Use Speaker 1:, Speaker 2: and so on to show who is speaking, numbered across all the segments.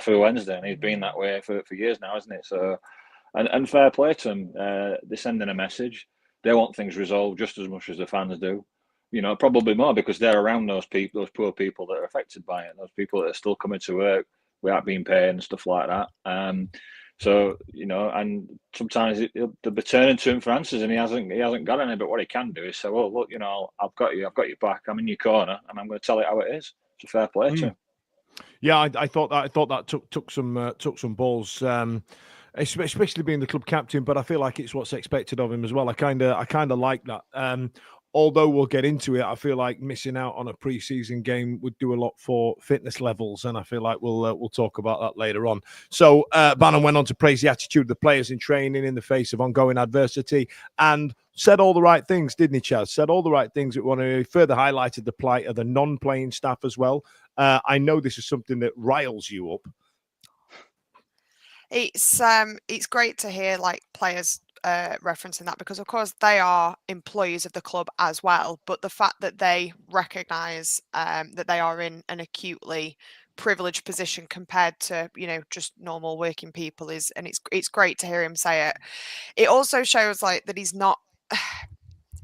Speaker 1: Sheffield Wednesday, and he's been that way for years now, hasn't it? So, and fair play to them. They're sending a message. They want things resolved just as much as the fans do. Probably more because they're around those people, those poor people that are affected by it, those people that are still coming to work without being paid and stuff like that. So and sometimes they'll be turning to him for answers, and he hasn't got any. But what he can do is say, "Well, look, I've got your back. I'm in your corner, and I'm going to tell it how it is." It's a fair play to him.
Speaker 2: Yeah, I thought that took some balls, especially being the club captain. But I feel like it's what's expected of him as well. I kind of like that. Although we'll get into it, I feel like missing out on a pre-season game would do a lot for fitness levels, and I feel like we'll talk about that later on. So Bannon went on to praise the attitude of the players in training in the face of ongoing adversity, and said all the right things, didn't he, Chaz? Said all the right things. He further highlighted the plight of the non-playing staff as well. I know this is something that riles you up.
Speaker 3: It's great to hear like players referencing that, because of course they are employees of the club as well, but the fact that they recognise that they are in an acutely privileged position compared to just normal working people it's great to hear him say it. It also shows like that he's not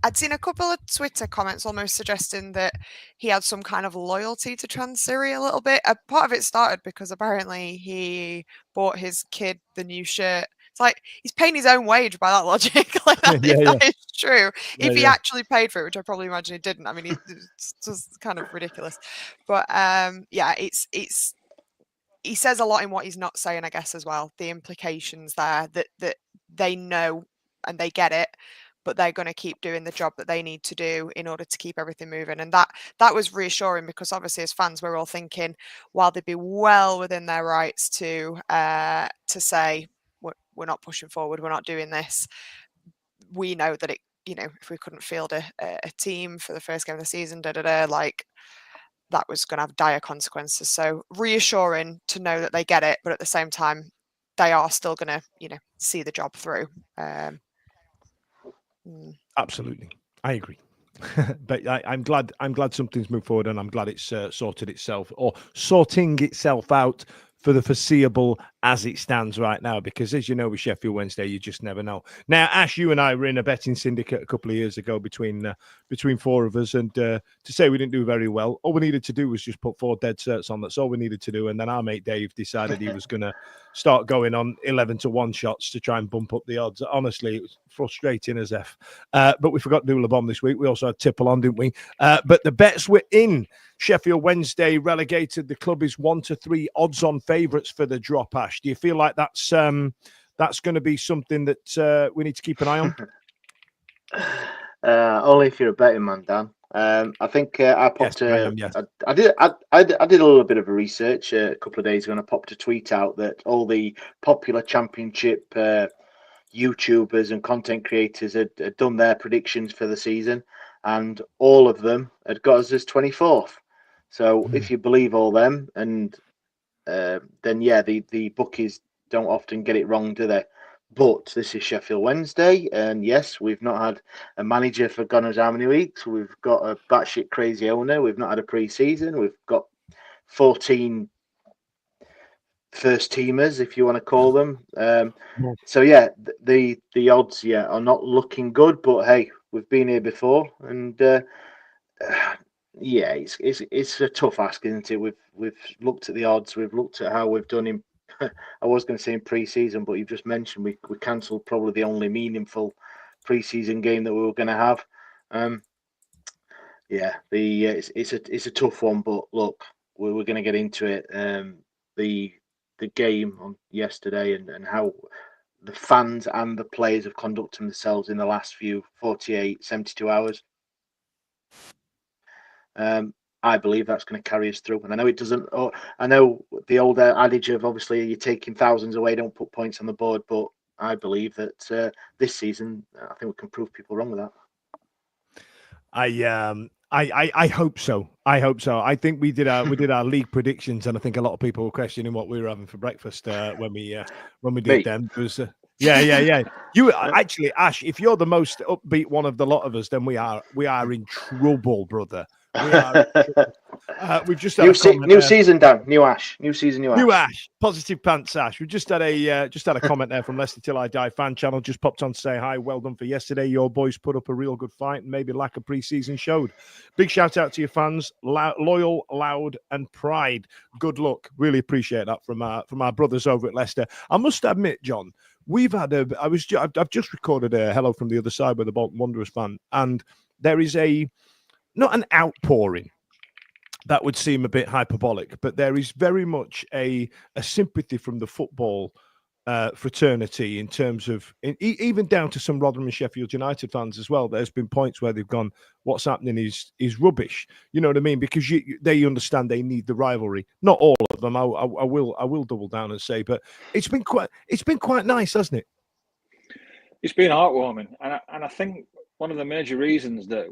Speaker 3: I'd seen a couple of Twitter comments almost suggesting that he had some kind of loyalty to Transiri a little bit. A part of it started because apparently he bought his kid the new shirt. It's like he's paying his own wage by that logic. If that is true, if he actually paid for it, which I probably imagine he didn't. I mean, it's just kind of ridiculous. But it's he says a lot in what he's not saying, I guess, as well. The implications there that they know and they get it, but they're going to keep doing the job that they need to do in order to keep everything moving. And that was reassuring, because obviously as fans, we're all thinking, while they'd be well within their rights to say, we're not pushing forward, we're not doing this. We know that if we couldn't field a team for the first game of the season, like that was going to have dire consequences. So reassuring to know that they get it, but at the same time, they are still going to, see the job through.
Speaker 2: Absolutely, I agree. But I'm glad something's moved forward, and I'm glad it's sorting itself out for the foreseeable as it stands right now, because as you know with Sheffield Wednesday, you just never know. Now, Ash, you and I were in a betting syndicate a couple of years ago between four of us, and to say we didn't do very well, all we needed to do was just put 4 dead certs on. That's all we needed to do. And then our mate Dave decided he was going to start going on 11-1 shots to try and bump up the odds. Honestly, it was frustrating as F. But we forgot to do Le Bon this week. We also had Tipple on, didn't we? But the bets were in. Sheffield Wednesday relegated. The club is 1-3 odds-on favourites for the drop. Ash, do you feel like that's going to be something that we need to keep an eye on?
Speaker 4: Only if you're a betting man, Dan. I think I popped.
Speaker 2: Yes.
Speaker 4: I did a little bit of a research a couple of days ago, and I popped a tweet out that all the popular Championship YouTubers and content creators had done their predictions for the season, and all of them had got us as 24th. So if you believe all them, and then the bookies don't often get it wrong, do they? But this is Sheffield Wednesday, and yes, we've not had a manager for God knows how many weeks. We've got a batshit crazy owner. We've not had a pre-season. We've got 14 first teamers, if you want to call them. So yeah, the odds are not looking good. But hey, we've been here before, and it's a tough ask, isn't it? We've looked at the odds. We've looked at how we've done in. I was going to say in pre-season, but you've just mentioned we cancelled probably the only meaningful pre-season game that we were going to have. It's a tough one, but look, we're going to get into it. The game on yesterday and how the fans and the players have conducted themselves in the last 72 hours. I believe that's going to carry us through. And I know it doesn't. I know the old adage of obviously you're taking thousands away, don't put points on the board. But I believe that this season, I think we can prove people wrong with that.
Speaker 2: I hope so. I hope so. I think we did our league predictions, and I think a lot of people were questioning what we were having for breakfast when we did them. It was yeah. You actually, Ash, if you're the most upbeat one of the lot of us, then we are in trouble, brother. We are. We've just had
Speaker 4: new season, Dan. New Ash. New season, new Ash.
Speaker 2: New Ash. Positive Pants Ash. We just had a comment there from Leicester Till I Die fan channel. Just popped on to say hi. Well done for yesterday. Your boys put up a real good fight, and maybe lack of pre-season showed. Big shout out to your fans, loyal, loud, and pride. Good luck. Really appreciate that from our brothers over at Leicester. I must admit, John, we've had I've just recorded a hello from the other side with the Bolton Wanderers fan, and there is not an outpouring. That would seem a bit hyperbolic, but there is very much a sympathy from the football fraternity in terms of even down to some Rotherham and Sheffield United fans as well. There's been points where they've gone, "What's happening is rubbish." You know what I mean? Because they understand they need the rivalry. Not all of them. I will double down and say, but it's been quite nice, hasn't it?
Speaker 1: It's been heartwarming, and I think one of the major reasons that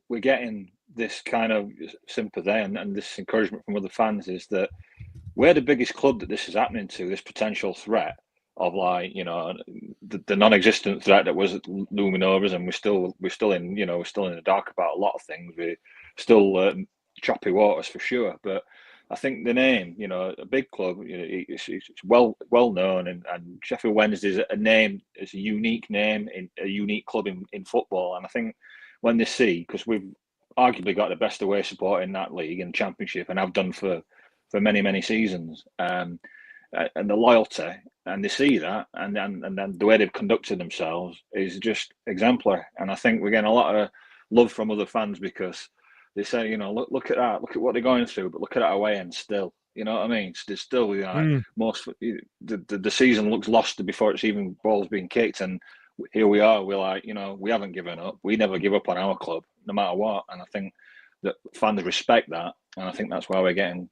Speaker 1: we're getting this kind of sympathy and this encouragement from other fans is that we're the biggest club that this is happening to, this potential threat of the non-existent threat that was looming over us, and we're still in the dark about a lot of things. We're still choppy waters for sure, but I think the name, a big club, it's well known, and Sheffield Wednesday is a unique name in a unique club in football. And I think when they see, because we've arguably got the best away support in that league and Championship, and have done for many seasons, and the loyalty, and they see that, and then the way they've conducted themselves is just exemplary. And I think we're getting a lot of love from other fans because they say, look at that, look at what they're going through, but look at that away end still. You know what I mean? There's still, most the season looks lost before it's even balls being kicked, and here we are. We're like, we haven't given up. We never give up on our club, no matter what. And I think that fans respect that, and I think that's why we're getting,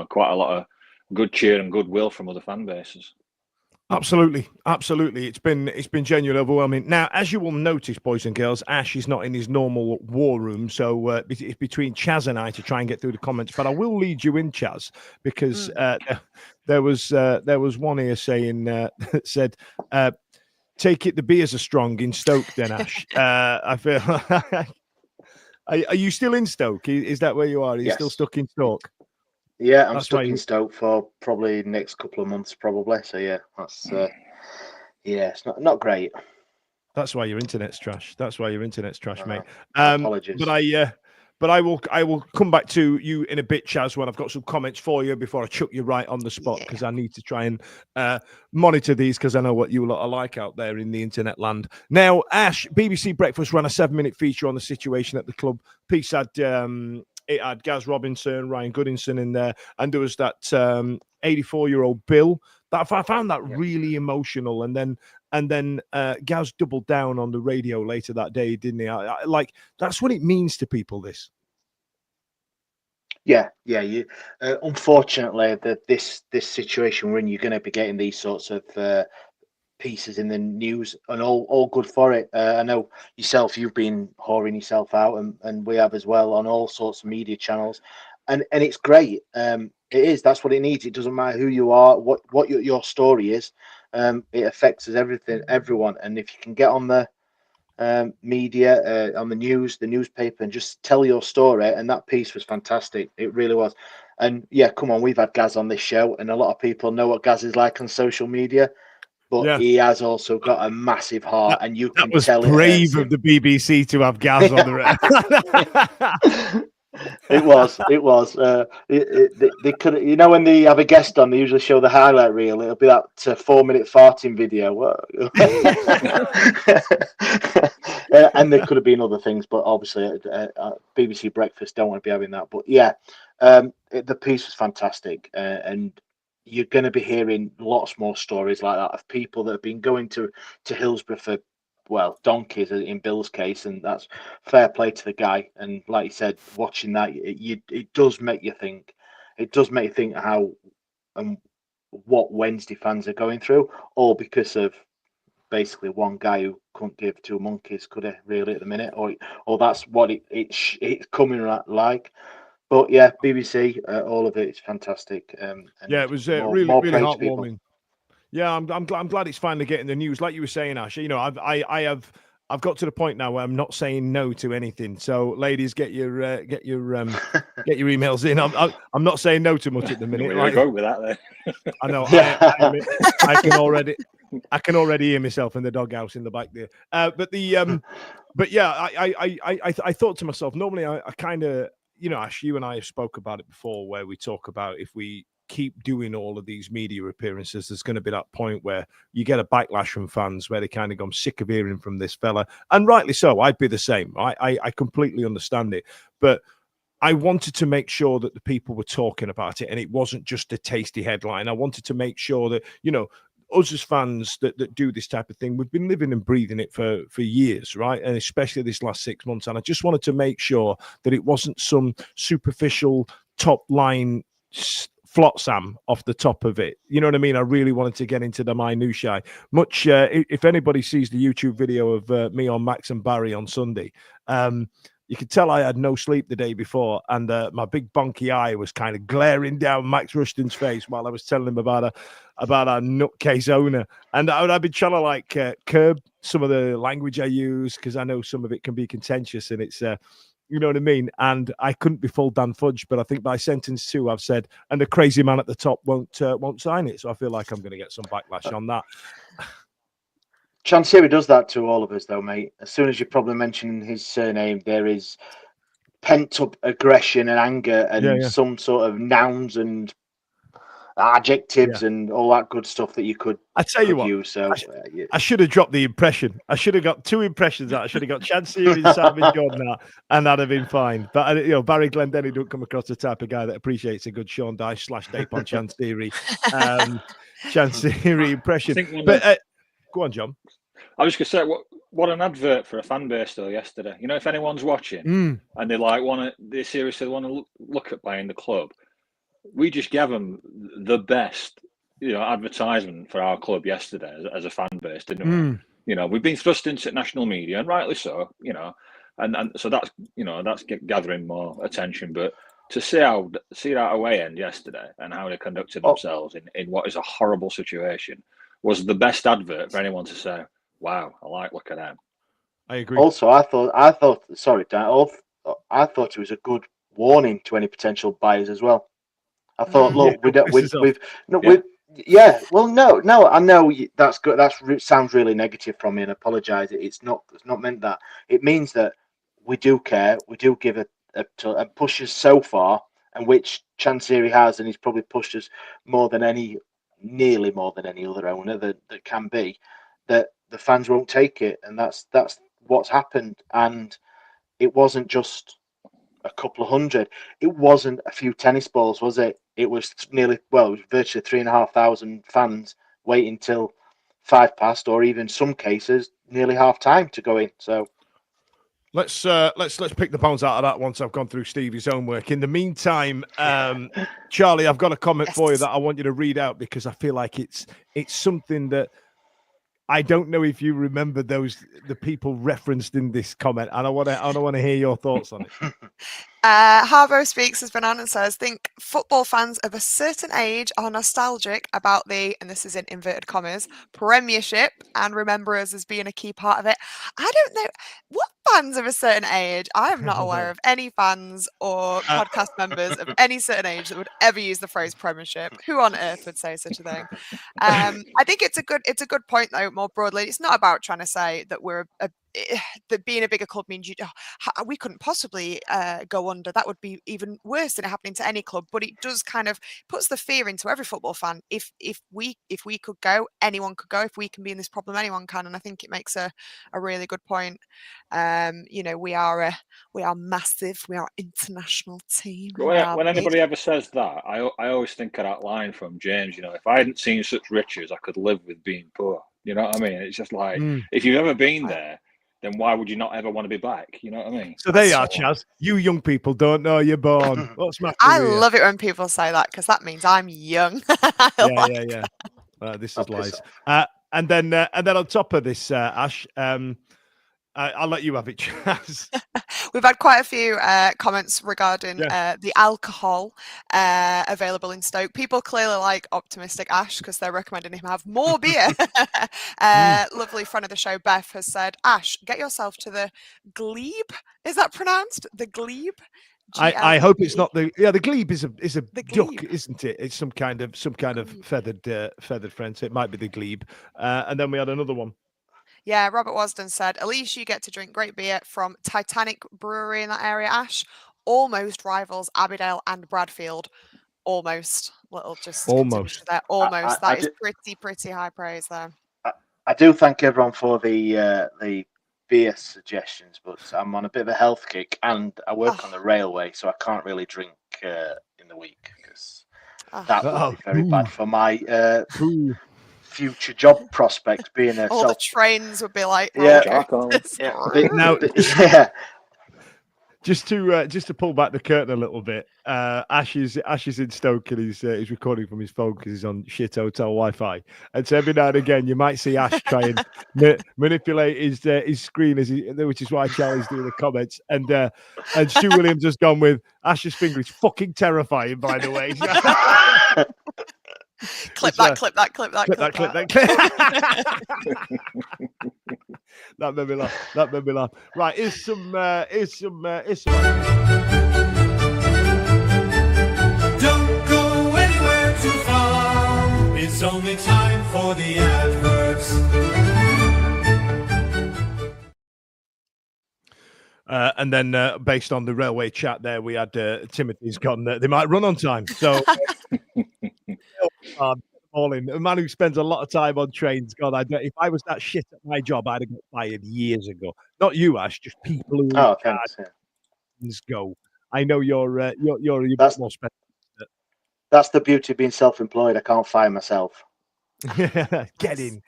Speaker 1: quite a lot of good cheer and goodwill from other fan bases.
Speaker 2: Absolutely. It's been genuinely overwhelming. Now, as you will notice, boys and girls, Ash is not in his normal war room, so it's between Chaz and I to try and get through the comments. But I will lead you in, Chaz, because there was one here saying that said, "Take it the beers are strong in Stoke." Then Ash, I feel. Are you still in Stoke? Is that where you are? Are you still stuck in Stoke?
Speaker 4: Yeah, I'm stuck in Stoke for probably the next couple of months, probably. So yeah, that's it's not great.
Speaker 2: That's why your internet's trash. Mate.
Speaker 4: Apologies.
Speaker 2: But I will come back to you in a bit, Chaz, when I've got some comments for you before I chuck you right on the spot, because I need to try and monitor these, because I know what you lot are like out there in the internet land. Now, Ash, BBC Breakfast ran a 7-minute feature on the situation at the club. Piece had it had Gaz Robinson, Ryan Goodinson in there, and there was that 84-year-old Bill. I found that really emotional. And then Gaz doubled down on the radio later that day, didn't he? Like, that's what it means to people, this.
Speaker 4: Yeah. You unfortunately, this situation we're in, you're going to be getting these sorts of pieces in the news, and all good for it. I know yourself, you've been whoring yourself out, and we have as well, on all sorts of media channels, and it's great. It is. That's what it needs. It doesn't matter who you are, what your story is. It affects us, everyone. And if you can get on the media, on the news, the newspaper, and just tell your story, and that piece was fantastic. It really was. And yeah, come on, we've had Gaz on this show, and a lot of people know what Gaz is like on social media. But he has also got a massive heart, and you can tell.
Speaker 2: That was brave of the BBC to have Gaz on the.
Speaker 4: It was. They could, when they have a guest on, they usually show the highlight reel. It'll be that 4-minute farting video. And there could have been other things, but obviously, BBC Breakfast don't want to be having that. But yeah, the piece was fantastic, and you're going to be hearing lots more stories like that of people that have been going to Hillsborough for, donkeys in Bill's case, and that's fair play to the guy. And like you said, watching that, it does make you think. It does make you think how and what Wednesday fans are going through, all because of basically one guy who couldn't give two monkeys, could he, really, at the minute? Or that's what it's coming like. But yeah, BBC, all of it is fantastic. And
Speaker 2: it was really heartwarming. Yeah, I'm glad it's finally getting the news. Like you were saying, Ash, I have I've got to the point now where I'm not saying no to anything. So, ladies, get your emails in. I'm not saying no too much at the minute.
Speaker 1: We'll go with that then.
Speaker 2: I know.
Speaker 4: Yeah.
Speaker 2: I can already hear myself in the doghouse in the back there. But yeah, I thought to myself. Normally, I kind of, Ash, you and I have spoke about it before, where we talk about if we keep doing all of these media appearances, there's going to be that point where you get a backlash from fans where they kind of go, I'm sick of hearing from this fella, and rightly so. I'd be the same. I completely understand it, but I wanted to make sure that the people were talking about it and it wasn't just a tasty headline. I wanted to make sure that, us as fans that do this type of thing, we've been living and breathing it for years, right? And especially this last 6 months. And I just wanted to make sure that it wasn't some superficial top line flotsam off the top of it. You know what I mean? I really wanted to get into the minutiae. Much, if anybody sees the YouTube video of me on Max and Barry on Sunday, you could tell I had no sleep the day before, and my big bonky eye was kind of glaring down Max Rushton's face while I was telling him about our nutcase owner. And I've been trying to curb some of the language I use, because I know some of it can be contentious, and it's you know what I mean? And I couldn't be full Dan Fudge, but I think by sentence 2 I've said, and the crazy man at the top won't sign it. So I feel like I'm going to get some backlash on that.
Speaker 4: Chansiri does that to all of us, though, mate. As soon as you probably mention his surname, there is pent-up aggression and anger and some sort of nouns and adjectives and all that good stuff that you could.
Speaker 2: I tell you what,
Speaker 4: use, so
Speaker 2: I should have dropped the impression. I should have got 2 impressions out. I should have got Chansiri and Simon Jordan out, and that'd have been fine. But Barry Glendenny don't come across the type of guy that appreciates a good Sean Dyche / Dapon Chansiri Chansiri impression. But go on, John.
Speaker 1: I was just going to say, what an advert for a fan base though yesterday. If anyone's watching and they seriously want to look at playing the club, we just gave them the best, advertisement for our club yesterday as a fan base, didn't we? We've been thrust into national media, and rightly so. And so that's gathering more attention. But to see that away end yesterday and how they conducted themselves in what is a horrible situation was the best advert for anyone to say, wow, I like looking at them.
Speaker 2: I agree.
Speaker 4: Also, I thought, sorry, Dan, I thought it was a good warning to any potential buyers as well. I thought, look, well, no, I know that's good. Sounds really negative from me, and apologise. It's not meant that. It means that we do care. We do give a push us so far, and which Chansiri has, and he's probably pushed us nearly more than any other owner that can be, that the fans won't take it, and that's what's happened. And it wasn't just a couple of hundred. It wasn't a few tennis balls, was it? It was virtually 3,500 fans waiting till 5 past, or even some cases nearly half time to go in. So
Speaker 2: let's pick the bones out of that once I've gone through Stevie's homework. In the meantime, Charlie, I've got a comment for you that I want you to read out, because I feel like it's something that I don't know if you remember the people referenced in this comment, and I want to hear your thoughts on it.
Speaker 3: Harbo Speaks has been on and says, think football fans of a certain age are nostalgic about the, and this is in inverted commas, Premiership, and remember us as being a key part of it. I don't know what fans of a certain age. I am not aware of any fans or podcast members of any certain age that would ever use the phrase Premiership. Who on earth would say such a thing? I think it's a good point though. More broadly, it's not about trying to say that we're that being a bigger club means we couldn't possibly go under. That would be even worse than it happening to any club. But it does kind of puts the fear into every football fan. If we could go, anyone could go. If we can be in this problem, anyone can. And I think it makes a really good point. We are massive. We are an international team.
Speaker 1: When anybody ever says that, I always think of that line from James. If I hadn't seen such riches, I could live with being poor. You know what I mean? It's just like, if you've ever been there, then why would you not ever want to be back? You know what I mean?
Speaker 2: So there you are, Chaz. You young people don't know you're born. What's my
Speaker 3: I love it when people say that, because that means I'm young.
Speaker 2: Yeah. This is lies. And then on top of this, Ash, I'll let you have it, Chaz.
Speaker 3: We've had quite a few comments regarding the alcohol available in Stoke. People clearly like optimistic Ash because they're recommending him have more beer. Lovely friend of the show, Beth, has said, Ash, get yourself to the Glebe. Is that pronounced? The Glebe?
Speaker 2: I hope it's not the glebe is a duck,
Speaker 3: glebe.
Speaker 2: Isn't it? It's some kind of feathered friend. So it might be the glebe. And then we had another one.
Speaker 3: Yeah, Robert Wasden said, at least you get to drink great beer from Titanic Brewery in that area, Ash. Almost rivals Abbeydale and Bradfield. Almost. Little just
Speaker 2: almost
Speaker 3: there. Almost. That is pretty high praise there.
Speaker 4: I do thank everyone for the beer suggestions, but I'm on a bit of a health kick and I work on the railway, so I can't really drink in the week because that would be very bad for my future job prospects. Being a
Speaker 3: the trains would be like,
Speaker 2: Just to pull back the curtain a little bit, Ash is in Stoke and he's recording from his phone because he's on shit hotel Wi-Fi, and so every now and again you might see Ash try and manipulate his screen which is why Charlie's doing the comments, and Stu Williams has gone with Ash's finger is fucking terrifying, by the way.
Speaker 3: Clip that.
Speaker 2: That made me laugh. Right, here's some.
Speaker 5: Don't go anywhere too far. It's only time for the adverts.
Speaker 2: And then, based on the railway chat, there we had Timothy's gone. They might run on time, so. A man who spends a lot of time on trains. God, if I was that shit at my job, I'd have got fired years ago. Not you, Ash, just people who go. I know you're a bit more special.
Speaker 4: That's the beauty of being self-employed. I can't fire myself.
Speaker 2: Get in.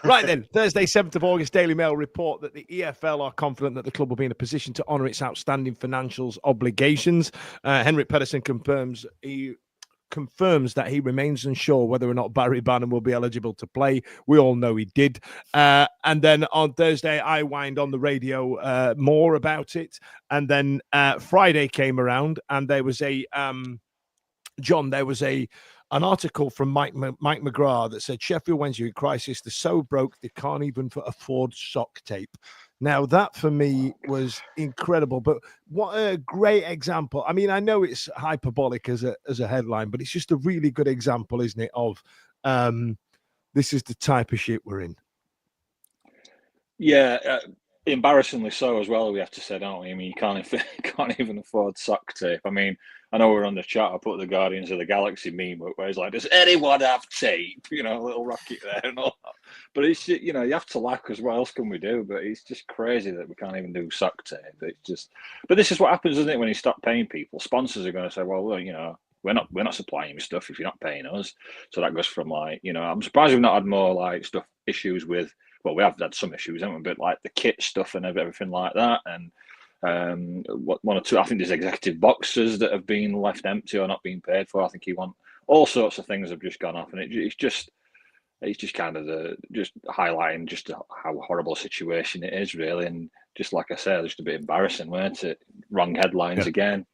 Speaker 2: Right then, Thursday, 7th of August, Daily Mail report that the EFL are confident that the club will be in a position to honour its outstanding financials obligations. Henrik Pedersen confirms that he remains unsure whether or not Barry Bannon will be eligible to play. We all know he did. And then on Thursday, I whined on the radio more about it. And then Friday came around and there was an article from Mike McGrath that said Sheffield Wednesday in crisis. They're so broke they can't even afford sock tape. Now, that for me was incredible, but what a great example. I mean, I know it's hyperbolic as a headline, but it's just a really good example, isn't it, of this is the type of shit we're in.
Speaker 1: Yeah, embarrassingly so as well, we have to say, don't we? I mean, you can't even afford sock tape. I mean, I know we're on the chat. I put the Guardians of the Galaxy meme up where it's like, does anyone have tape? You know, a little rocket there and all that. But it's, you know, you have to laugh because what else can we do? But it's just crazy that we can't even do sock tape. It's just, but this is what happens, isn't it? When you stop paying people, sponsors are going to say, well, you know, we're not supplying you stuff if you're not paying us. So that goes from like, you know, I'm surprised we've not had more like issues with. Well, we have had some issues, haven't we? But like the kit stuff and everything like that, and one or two. I think there's executive boxes that have been left empty or not being paid for. I think all sorts of things have just gone off, and it's just kind of just highlighting just how horrible a situation it is, really, and just like I said, just a bit embarrassing, weren't it? Wrong headlines again.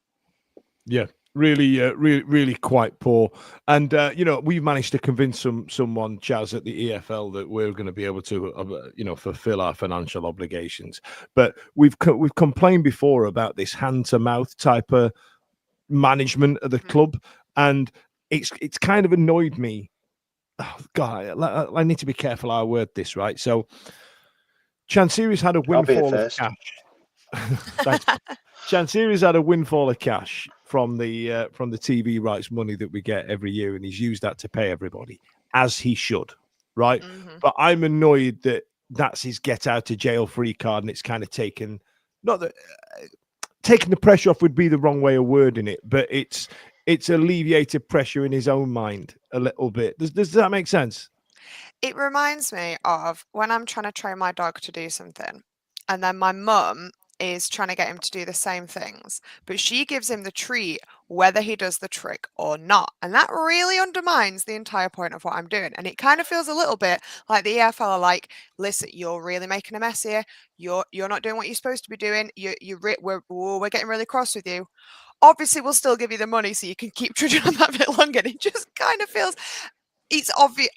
Speaker 2: Yeah. Really quite poor. And, you know, we've managed to convince someone, Chaz, at the EFL that we're going to be able to, you know, fulfill our financial obligations. But we've complained before about this hand-to-mouth type of management of the club. And it's kind of annoyed me. Oh, God, I need to be careful how I word this, right? So, Chansiri's had a windfall of cash. Thanks. Chansiri's had a windfall of cash from the TV rights money that we get every year, and he's used that to pay everybody, as he should, right? Mm-hmm. But I'm annoyed that that's his get out of jail free card, and it's kind of taken the pressure off would be the wrong way of wording it, but it's alleviated pressure in his own mind a little bit. Does that make sense?
Speaker 3: It reminds me of when I'm trying to train my dog to do something, and then my mum is trying to get him to do the same things, but she gives him the treat whether he does the trick or not. And that really undermines the entire point of what I'm doing. And it kind of feels a little bit like the EFL are like, listen, you're really making a mess here. You're not doing what you're supposed to be doing. We're getting really cross with you. Obviously, we'll still give you the money so you can keep trudging on that bit longer. And it just kind of feels, it's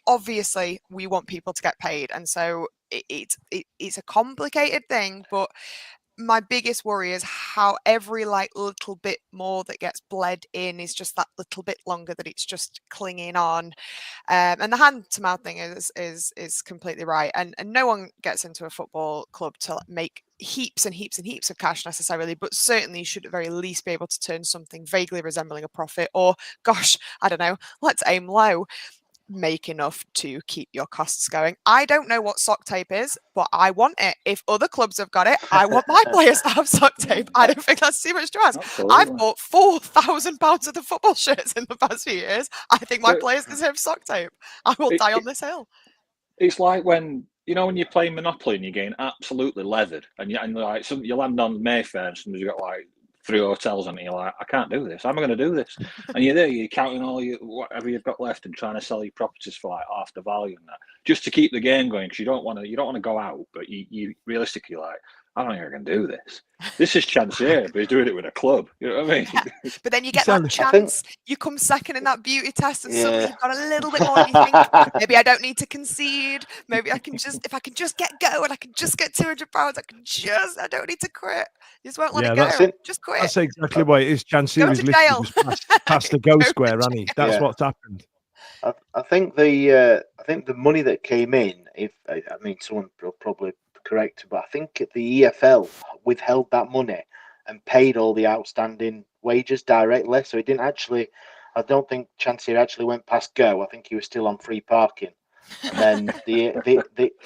Speaker 3: obviously we want people to get paid. And so it's a complicated thing, but my biggest worry is how every like little bit more that gets bled in is just that little bit longer that it's just clinging on. And the hand to mouth thing is completely right. And no one gets into a football club to make heaps and heaps and heaps of cash necessarily, but certainly you should at very least be able to turn something vaguely resembling a profit, or gosh, I don't know, let's aim low. Make enough to keep your costs going. I don't know what sock tape is, but I want it. If other clubs have got it, I want my players to have sock tape. I don't think that's too much to ask.
Speaker 1: Absolutely.
Speaker 3: I've bought £4,000 of the football shirts in the past few years. I think my players deserve sock tape. I will die on this hill.
Speaker 1: It's like when you're playing Monopoly and you're getting absolutely leathered, and you land on Mayfair and somebody's got like 3 hotels on it, you're like, I can't do this. How am I going to do this? And you're there, you're counting whatever you've got left and trying to sell your properties for like half the value and that, just to keep the game going, because you don't want to go out, but you realistically like, I don't think I can do this. This is chance here, but he's doing it with a club. You know what I mean?
Speaker 3: Yeah. But then you get that chance. You come second in that beauty test, and suddenly you've got a little bit more. And you think, maybe I don't need to concede. Maybe I can just, if I can just get go, and I can just get £200, I don't need to quit. You just won't let it go. Just quit.
Speaker 2: That's exactly what it is. Chance here is literally just past the go square, Annie. That's what's happened.
Speaker 4: I think the money that came in, someone will probably correct, but I think the EFL withheld that money and paid all the outstanding wages directly. So he didn't actually, I don't think Chancellor actually went past go. I think he was still on free parking. And then the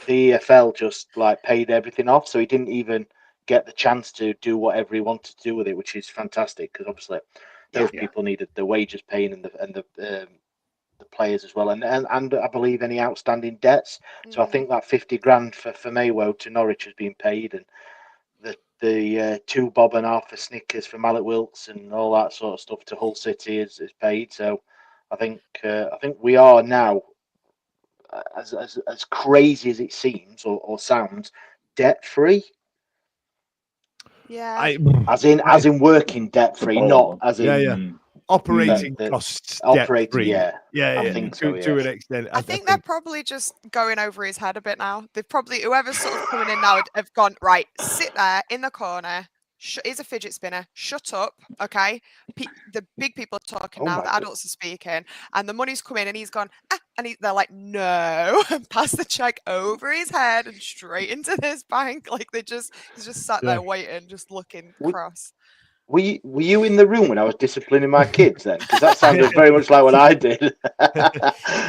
Speaker 4: EFL just like paid everything off. So he didn't even get the chance to do whatever he wanted to do with it, which is fantastic, because obviously those people needed the wages paying and the players as well, and I believe any outstanding debts. So I think that 50 grand for Maywo to Norwich has been paid, and the 2 bob and half for Snickers for Mallet Wilkes and all that sort of stuff to Hull City is paid. So I think we are now, as crazy as it seems or sounds, debt free.
Speaker 3: Yeah,
Speaker 4: as in working debt free, not as in
Speaker 2: operating costs.
Speaker 4: Operating,
Speaker 2: I
Speaker 4: think so,
Speaker 2: to an extent.
Speaker 3: I think they're probably just going over his head a bit now. They've probably, whoever's sort of coming in now, have gone, right, sit there in the corner. Here's a fidget spinner. Shut up, okay? The big people are talking now. The adults are speaking, and the money's come in, and he's gone. And they're like, no, and pass the check over his head and straight into this bank. Like he's just sat there waiting, just looking cross.
Speaker 4: Were you in the room when I was disciplining my kids then? Because that sounded very much like what I did.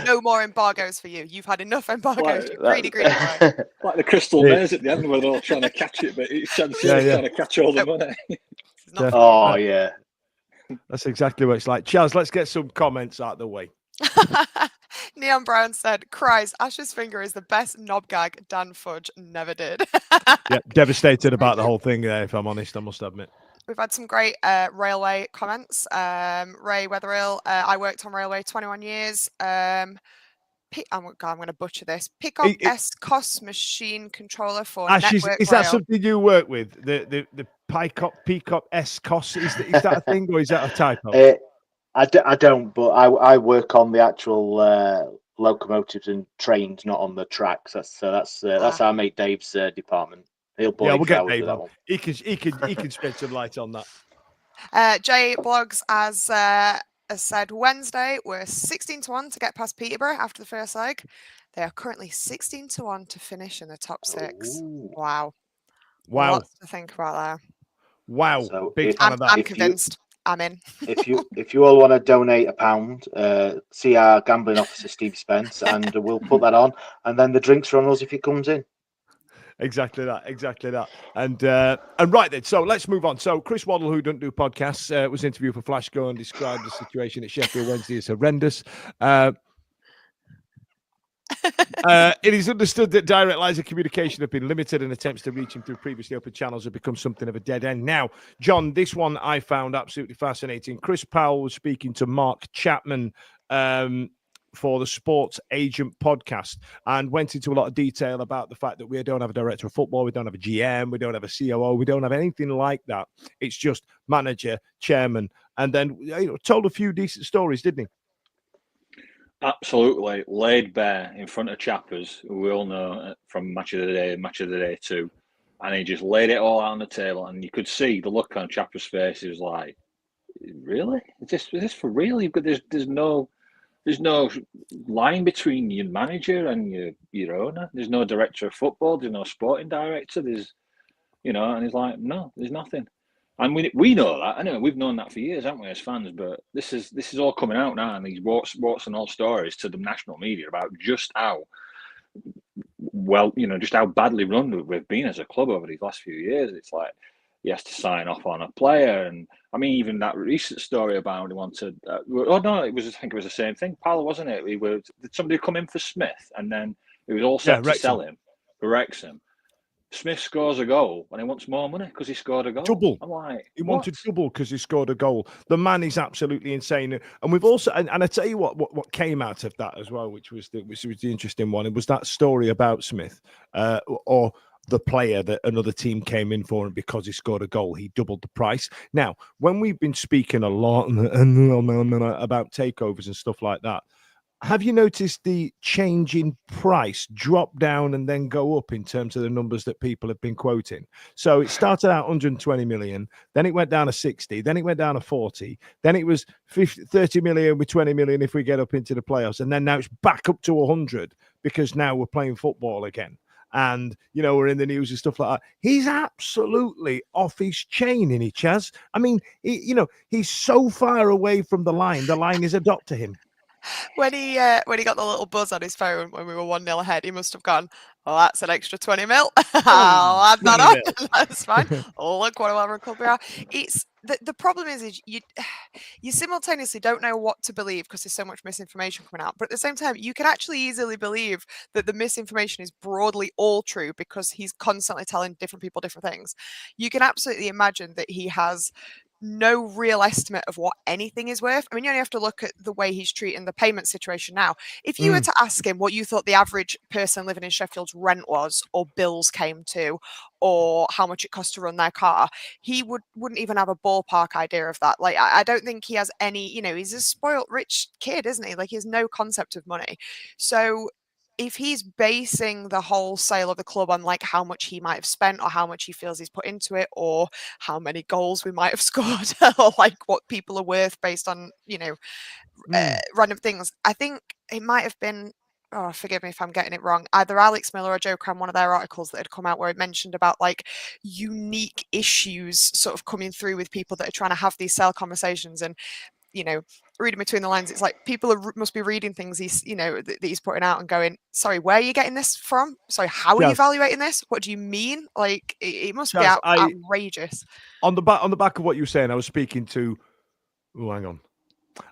Speaker 3: No more embargoes for you. You've had enough embargoes. Greedy.
Speaker 1: Like the crystal maze at the end where they're all trying to catch it, but each chance trying to catch all the money.
Speaker 2: That's exactly what it's like. Charles, let's get some comments out of the way.
Speaker 3: Neon Brown said, cries, Ash's finger is the best knob gag Dan Fudge never did.
Speaker 2: Devastated about the whole thing there, if I'm honest, I must admit.
Speaker 3: We've had some great railway comments. Ray Wetherill, I worked on railway 21 years. I'm going to butcher this. Pick up S-COS machine controller for
Speaker 2: Ash,
Speaker 3: network
Speaker 2: is that something you work with? The Peacock S-COS? Is that a thing, or is that a typo?
Speaker 4: I don't, but I work on the actual locomotives and trains, not on the tracks. That's our mate Dave's department. We'll get Dave on.
Speaker 2: He can spread some light on that.
Speaker 3: Jay Blogs has said Wednesday we're 16-1 to get past Peterborough after the first leg. They are currently 16-1 to finish in the top 6.
Speaker 4: Ooh.
Speaker 3: Wow. Lots to think about there.
Speaker 2: Wow.
Speaker 4: So
Speaker 2: big fan of that.
Speaker 3: I'm convinced. I'm in.
Speaker 4: if you all want to donate £1, see our gambling officer Steve Spence, and we'll put that on, and then the drinks are on us if he comes in.
Speaker 2: Exactly that. And right then, so let's move on. So Chris Waddle, who doesn't do podcasts, was interviewed for Flash Go and described the situation at Sheffield Wednesday as horrendous. It is understood that direct lines of communication have been limited and attempts to reach him through previously open channels have become something of a dead end. Now, John, this one I found absolutely fascinating. Chris Powell was speaking to Mark Chapman for the Sports Agent podcast and went into a lot of detail about the fact that we don't have a director of football, we don't have a GM, we don't have a COO, we don't have anything like that. It's just manager, chairman, and then told a few decent stories, didn't he?
Speaker 1: Absolutely laid bare in front of chappers who we all know from Match of the Day 2, and he just laid it all out on the table, and you could see the look on chappers' face. He was like, "Really? Is this for real? There's no line between your manager and your owner. There's no director of football. There's no sporting director. And he's like, no, there's nothing. And we know that. I know we've known that for years, haven't we, as fans? But this is all coming out now, and these warts and all stories to the national media about just how just how badly run we've been as a club over these last few years. It's like he has to sign off on a player, and I mean, even that recent story about he wanted. I think it was the same thing, Pal, wasn't it? Did somebody come in for Smith, and then it was all set to sell him for Wrexham. Smith scores a goal and he wants more money because he scored a goal.
Speaker 2: Double.
Speaker 1: I'm like,
Speaker 2: he wanted double because he scored a goal. The man is absolutely insane. And we've also, and I tell you what came out of that as well, which was the interesting one. It was that story about Smith, or the player that another team came in for, and because he scored a goal, he doubled the price. Now, when we've been speaking a lot about takeovers and stuff like that, have you noticed the change in price drop down and then go up in terms of the numbers that people have been quoting? So it started out 120 million, then it went down to 60, then it went down to 40, then it was 30 million with 20 million if we get up into the playoffs, and then now it's back up to 100 because now we're playing football again. And, we're in the news and stuff like that. He's absolutely off his chain, in Chaz. I mean, he's so far away from the line. The line is a dot to him.
Speaker 3: When he got the little buzz on his phone when we were 1-0 ahead, he must have gone, "Oh, that's an extra 20 mil. I'll add that on. That's fine. Oh, look what a well-run club we are." It's the problem is you simultaneously don't know what to believe because there's so much misinformation coming out. But at the same time, you can actually easily believe that the misinformation is broadly all true because he's constantly telling different people different things. You can absolutely imagine that he has no real estimate of what anything is worth. I mean, you only have to look at the way he's treating the payment situation now. If you were to ask him what you thought the average person living in Sheffield's rent was, or bills came to, or how much it cost to run their car, he wouldn't even have a ballpark idea of that. Like, I don't think he has any, he's a spoiled rich kid, isn't he? Like, he has no concept of money. So if he's basing the whole sale of the club on like how much he might have spent or how much he feels he's put into it or how many goals we might have scored or like what people are worth based on, random things, I think it might have been, oh, forgive me if I'm getting it wrong, either Alex Miller or Joe Cram, one of their articles that had come out where it mentioned about like unique issues sort of coming through with people that are trying to have these sale conversations. And reading between the lines, it's like people must be reading things that he's putting out and going, sorry, where are you getting this from? Sorry, how are you evaluating this? What do you mean? Like, it must be outrageous.
Speaker 2: On the back of what you were saying, I was speaking to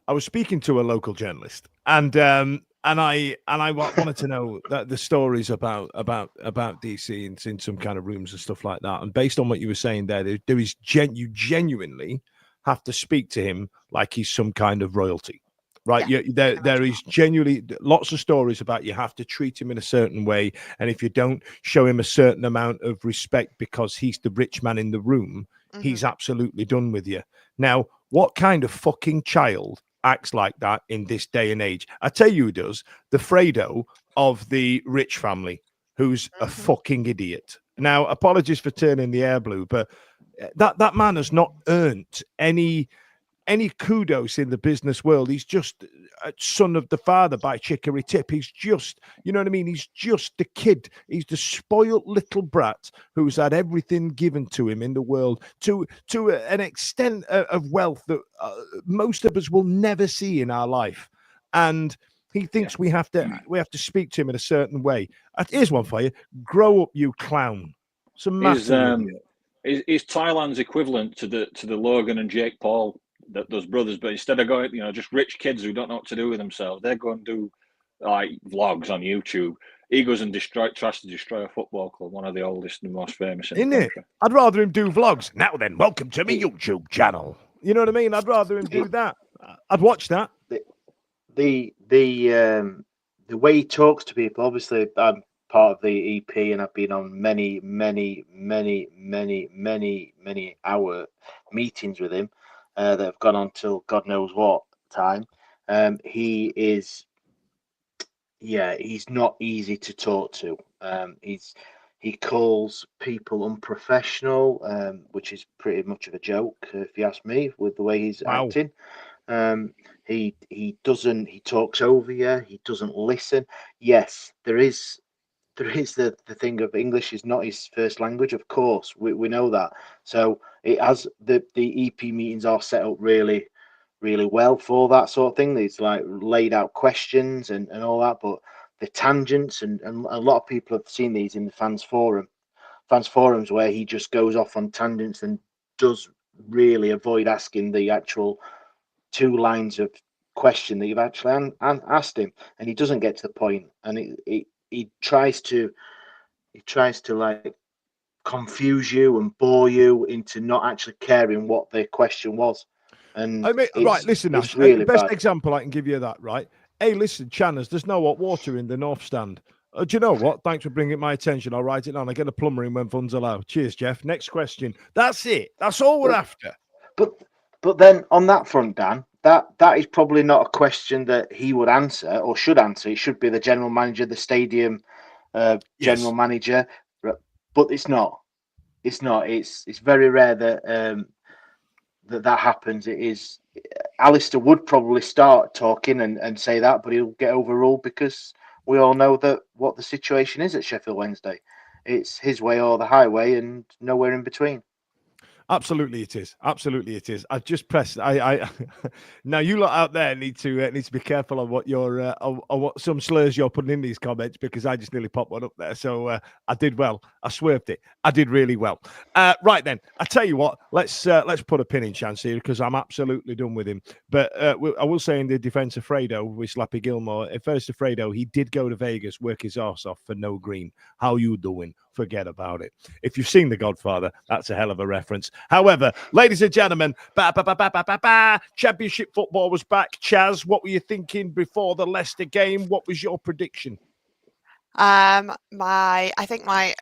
Speaker 2: I was speaking to a local journalist, and I wanted to know that the stories about DC and in some kind of rooms and stuff like that. And based on what you were saying there is you genuinely have to speak to him like he's some kind of royalty, right? Yeah, there is genuinely lots of stories about you have to treat him in a certain way, and if you don't show him a certain amount of respect because he's the rich man in the room, he's absolutely done with you. Now, what kind of fucking child acts like that in this day and age? I tell you who does. The Fredo of the rich family, who's a fucking idiot. Now, apologies for turning the air blue, but that man has not earned any kudos in the business world. He's just a son of the father by chicory tip. He's just, you know what I mean? He's just the kid. He's the spoiled little brat who's had everything given to him in the world to an extent of wealth that most of us will never see in our life. And he thinks we have to speak to him in a certain way. Here's one for you. Grow up, you clown. Some massive
Speaker 1: is Thailand's equivalent to the Logan and Jake Paul, those brothers, but instead of going, just rich kids who don't know what to do with themselves, they're going to do like vlogs on YouTube. He goes and tries to destroy a football club, one of the oldest and most famous in
Speaker 2: Isn't
Speaker 1: the
Speaker 2: it?
Speaker 1: country.
Speaker 2: I'd rather him do vlogs. Now then, welcome to my YouTube channel. You know what I mean? I'd rather him do that. I'd watch that.
Speaker 4: The way he talks to people. Obviously, I'm part of the EP, and I've been on many hour meetings with him that have gone on till God knows what time. He's not easy to talk to. He calls people unprofessional, which is pretty much of a joke, if you ask me, with the way he's acting. He talks over you. He doesn't listen. Yes, there is the thing of English is not his first language. Of course, we know that. So it has the EP meetings are set up really well for that sort of thing. It's like laid out questions and all that, but the tangents and a lot of people have seen these in the fans forums where he just goes off on tangents and does really avoid asking the actual 2 lines of question that you've actually asked him, and he doesn't get to the point, and he tries to like confuse you and bore you into not actually caring what the question was. And
Speaker 2: I mean, right, listen,
Speaker 4: it's
Speaker 2: Ash,
Speaker 4: really
Speaker 2: best
Speaker 4: bad.
Speaker 2: example I can give you of that, right? Hey, listen, Channers, there's no hot water in the North Stand. Do you know what? Thanks for bringing it my attention. I'll write it down. I get a plumber in when funds allow. Cheers, Jeff. Next question. That's it. That's all we're after.
Speaker 4: But then on that front, Dan, that is probably not a question that he would answer or should answer. It should be the general manager, the stadium general manager. But it's not. It's not. It's very rare that that happens. It is. Alistair would probably start talking and say that, but he'll get overruled because we all know that what the situation is at Sheffield Wednesday. It's his way or the highway, and nowhere in between.
Speaker 2: Absolutely, it is. Absolutely, it is. I've just pressed. I now you lot out there need to be careful on what your on what some slurs you're putting in these comments, because I just nearly popped one up there. So I did well. I swerved it. I did really well. Right then, I tell you what. Let's put a pin in Chance here, because I'm absolutely done with him. But I will say, in the defence of Fredo with Slappy Gilmore, at first of Fredo, he did go to Vegas, work his arse off for no green. How you doing? Forget about it. If you've seen The Godfather, that's a hell of a reference. However, ladies and gentlemen, Championship football was back. Chaz, what were you thinking before the Leicester game? What was your prediction?
Speaker 3: I think my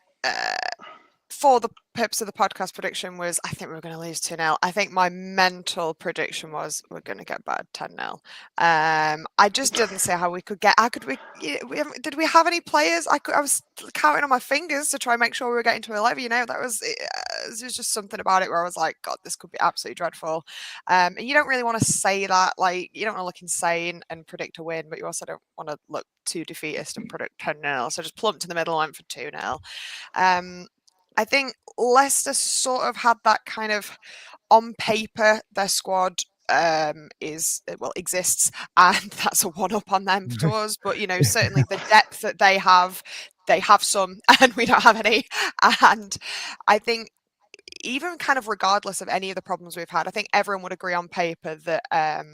Speaker 3: for the purpose of the podcast prediction was, I think we were going to lose 2-0. I think my mental prediction was we're going to get bad 10-0. I just didn't see how we could get. How could we? Did we have any players? I was counting on my fingers to try and make sure we were getting to 11. You know, that was there's just something about it where I was like, God, this could be absolutely dreadful. And you don't really want to say that. Like, you don't want to look insane and predict a win, but you also don't want to look too defeatist and predict 10-0. So just plumped in the middle and went for 2-0. I think Leicester sort of had that kind of, on paper, their squad exists, and that's a one-up on them to us. But, you know, certainly the depth that they have some, and we don't have any. And I think even kind of regardless of any of the problems we've had, I think everyone would agree on paper that that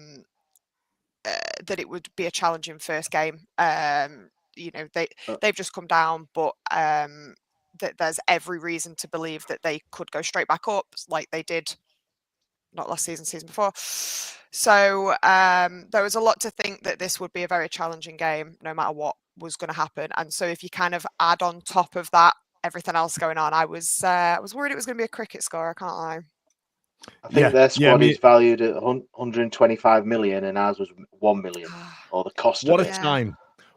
Speaker 3: it would be a challenging first game. You know, they've just come down, but that there's every reason to believe that they could go straight back up like they did not last season before. So there was a lot to think that this would be a very challenging game no matter what was going to happen. And so if you kind of add on top of that everything else going on, I was worried it was going to be a cricket score, I can't lie.
Speaker 4: I think their squad is valued at 125 million and ours was 1 million, or the cost of it.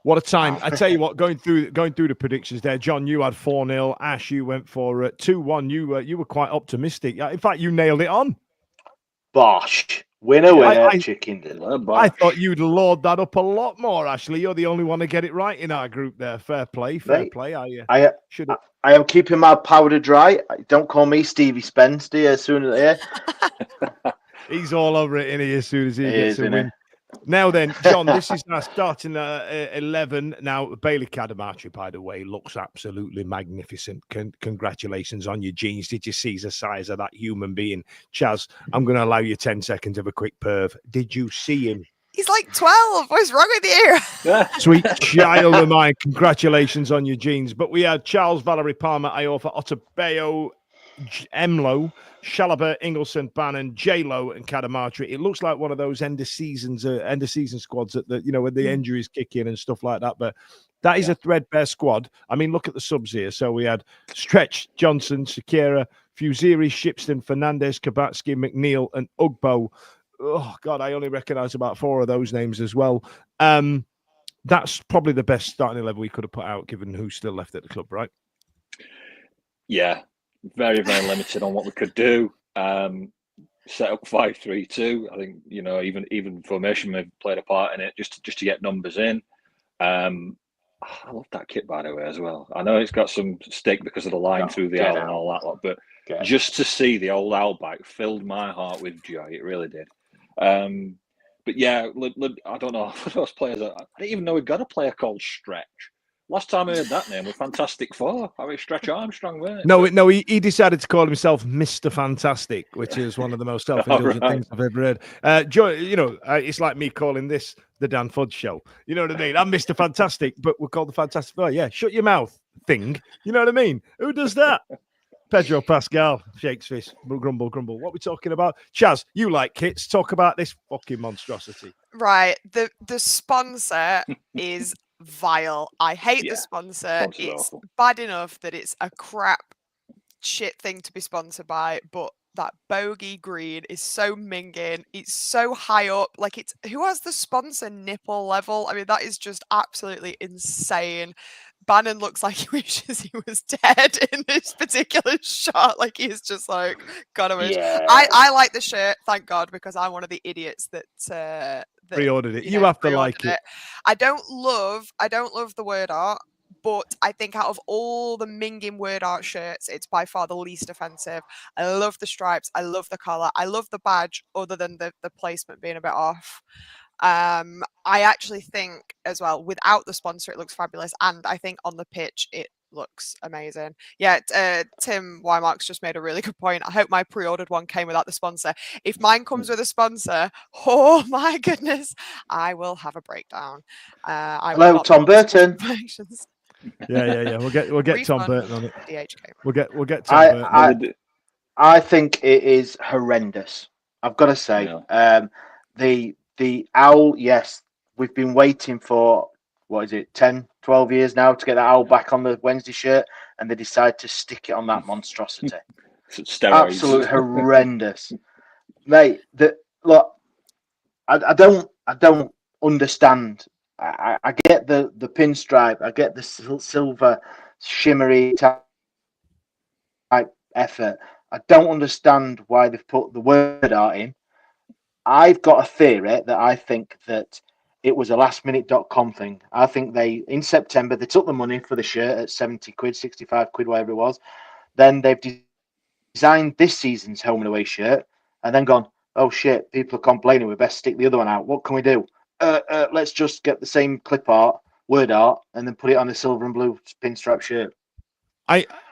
Speaker 2: What a time. I tell you what, going through the predictions there, John, you had 4-0. Ash, you went for 2-1. You were quite optimistic. In fact, you nailed it on.
Speaker 4: Bosh. Winner, chicken dinner.
Speaker 2: I thought you'd lord that up a lot more, Ashley. You're the only one to get it right in our group there. Fair play.
Speaker 4: I am keeping my powder dry. Don't call me Stevie Spence, dear, as soon as
Speaker 2: He's all over it in here as soon as he gets a win. Now then, John, this is now starting at 11. Now, Bailey Cadamachi, by the way, looks absolutely magnificent. Congratulations on your genes. Did you see the size of that human being? Chaz, I'm going to allow you 10 seconds of a quick perv. Did you see him?
Speaker 3: He's like 12. What's wrong with you?
Speaker 1: Yeah.
Speaker 2: Sweet child of mine. Congratulations on your genes. But we had Charles, Valerie Palmer, Iofa, Otabeo, Emlo, Shalaba, Ingleson, Bannon, J-Lo, and Kadamatri. It looks like one of those end of season squads that when the injuries kick in and stuff like that. But that is a threadbare squad. I mean, look at the subs here. So we had Stretch, Johnson, Shakira, Fuziri, Shipston, Fernandez, Kabatsky, McNeil, and Ugbo. Oh God, I only recognise about 4 of those names as well. That's probably the best starting 11 we could have put out, given who's still left at the club, right?
Speaker 1: Yeah, very, very limited on what we could do. Set up 5-3-2. I think even formation may have played a part in it, just to get numbers in. I love that kit, by the way, as well. I know it's got some stick because of the line through the owl and all that lot, but just to see the old owl back filled my heart with joy. It really did. But yeah, I don't know for those players. I didn't even know we got a player called Stretch. Last time I heard that name was Fantastic Four. I mean, Stretch Armstrong, weren't it?
Speaker 2: No, he decided to call himself Mr. Fantastic, which is one of the most self-indulgent things I've ever heard. Joe, it's like me calling this the Dan Fudge Show. You know what I mean? I'm Mr. Fantastic, but we're called the Fantastic Four. Yeah, shut your mouth thing. You know what I mean? Who does that? Pedro Pascal shakes fist. Grumble. What are we talking about? Chaz, you like kits. Talk about this fucking monstrosity.
Speaker 3: Right. The sponsor is vile. I hate the sponsor. It's
Speaker 1: awful. Bad
Speaker 3: enough that it's a crap shit thing to be sponsored by, but that bogey green is so minging. It's so high up. Like, it's who has the sponsor nipple level? I mean, that is just absolutely insane. Bannon looks like he wishes he was dead in this particular shot. Like, he's just like, God, I wish.
Speaker 4: Yeah.
Speaker 3: I like the shirt, thank God, because I'm one of the idiots that
Speaker 2: Pre-ordered it. You have to like it.
Speaker 3: I don't love the word art, but I think out of all the minging word art shirts, it's by far the least offensive. I love the stripes. I love the color. I love the badge, other than the placement being a bit off. I actually think as well, without the sponsor, it looks fabulous. And I think on the pitch, it looks amazing. Yeah, Tim Wymark's just made a really good point. I hope my pre-ordered one came without the sponsor. If mine comes with a sponsor, oh my goodness, I will have a breakdown.
Speaker 4: Hello, Tom Burton.
Speaker 2: Yeah. We'll get Tom Burton on it.
Speaker 3: DHK.
Speaker 2: We'll get Tom Burton.
Speaker 4: I think it is horrendous. I've got to say, the owl. Yes, we've been waiting for 10, 12 years now to get that owl back on the Wednesday shirt, and they decide to stick it on that monstrosity. Absolutely horrendous, mate. Look, I don't understand. I get the pinstripe, I get the silver shimmery type effort. I don't understand why they've put the word art in. I've got a theory that I think that it was a lastminute.com thing. I think in September, they took the money for the shirt at 70 quid, 65 quid, whatever it was. Then they've designed this season's home and away shirt and then gone, oh shit, people are complaining, we best stick the other one out. What can we do? Let's just get the same clip art, word art, and then put it on a silver and blue pinstripe shirt.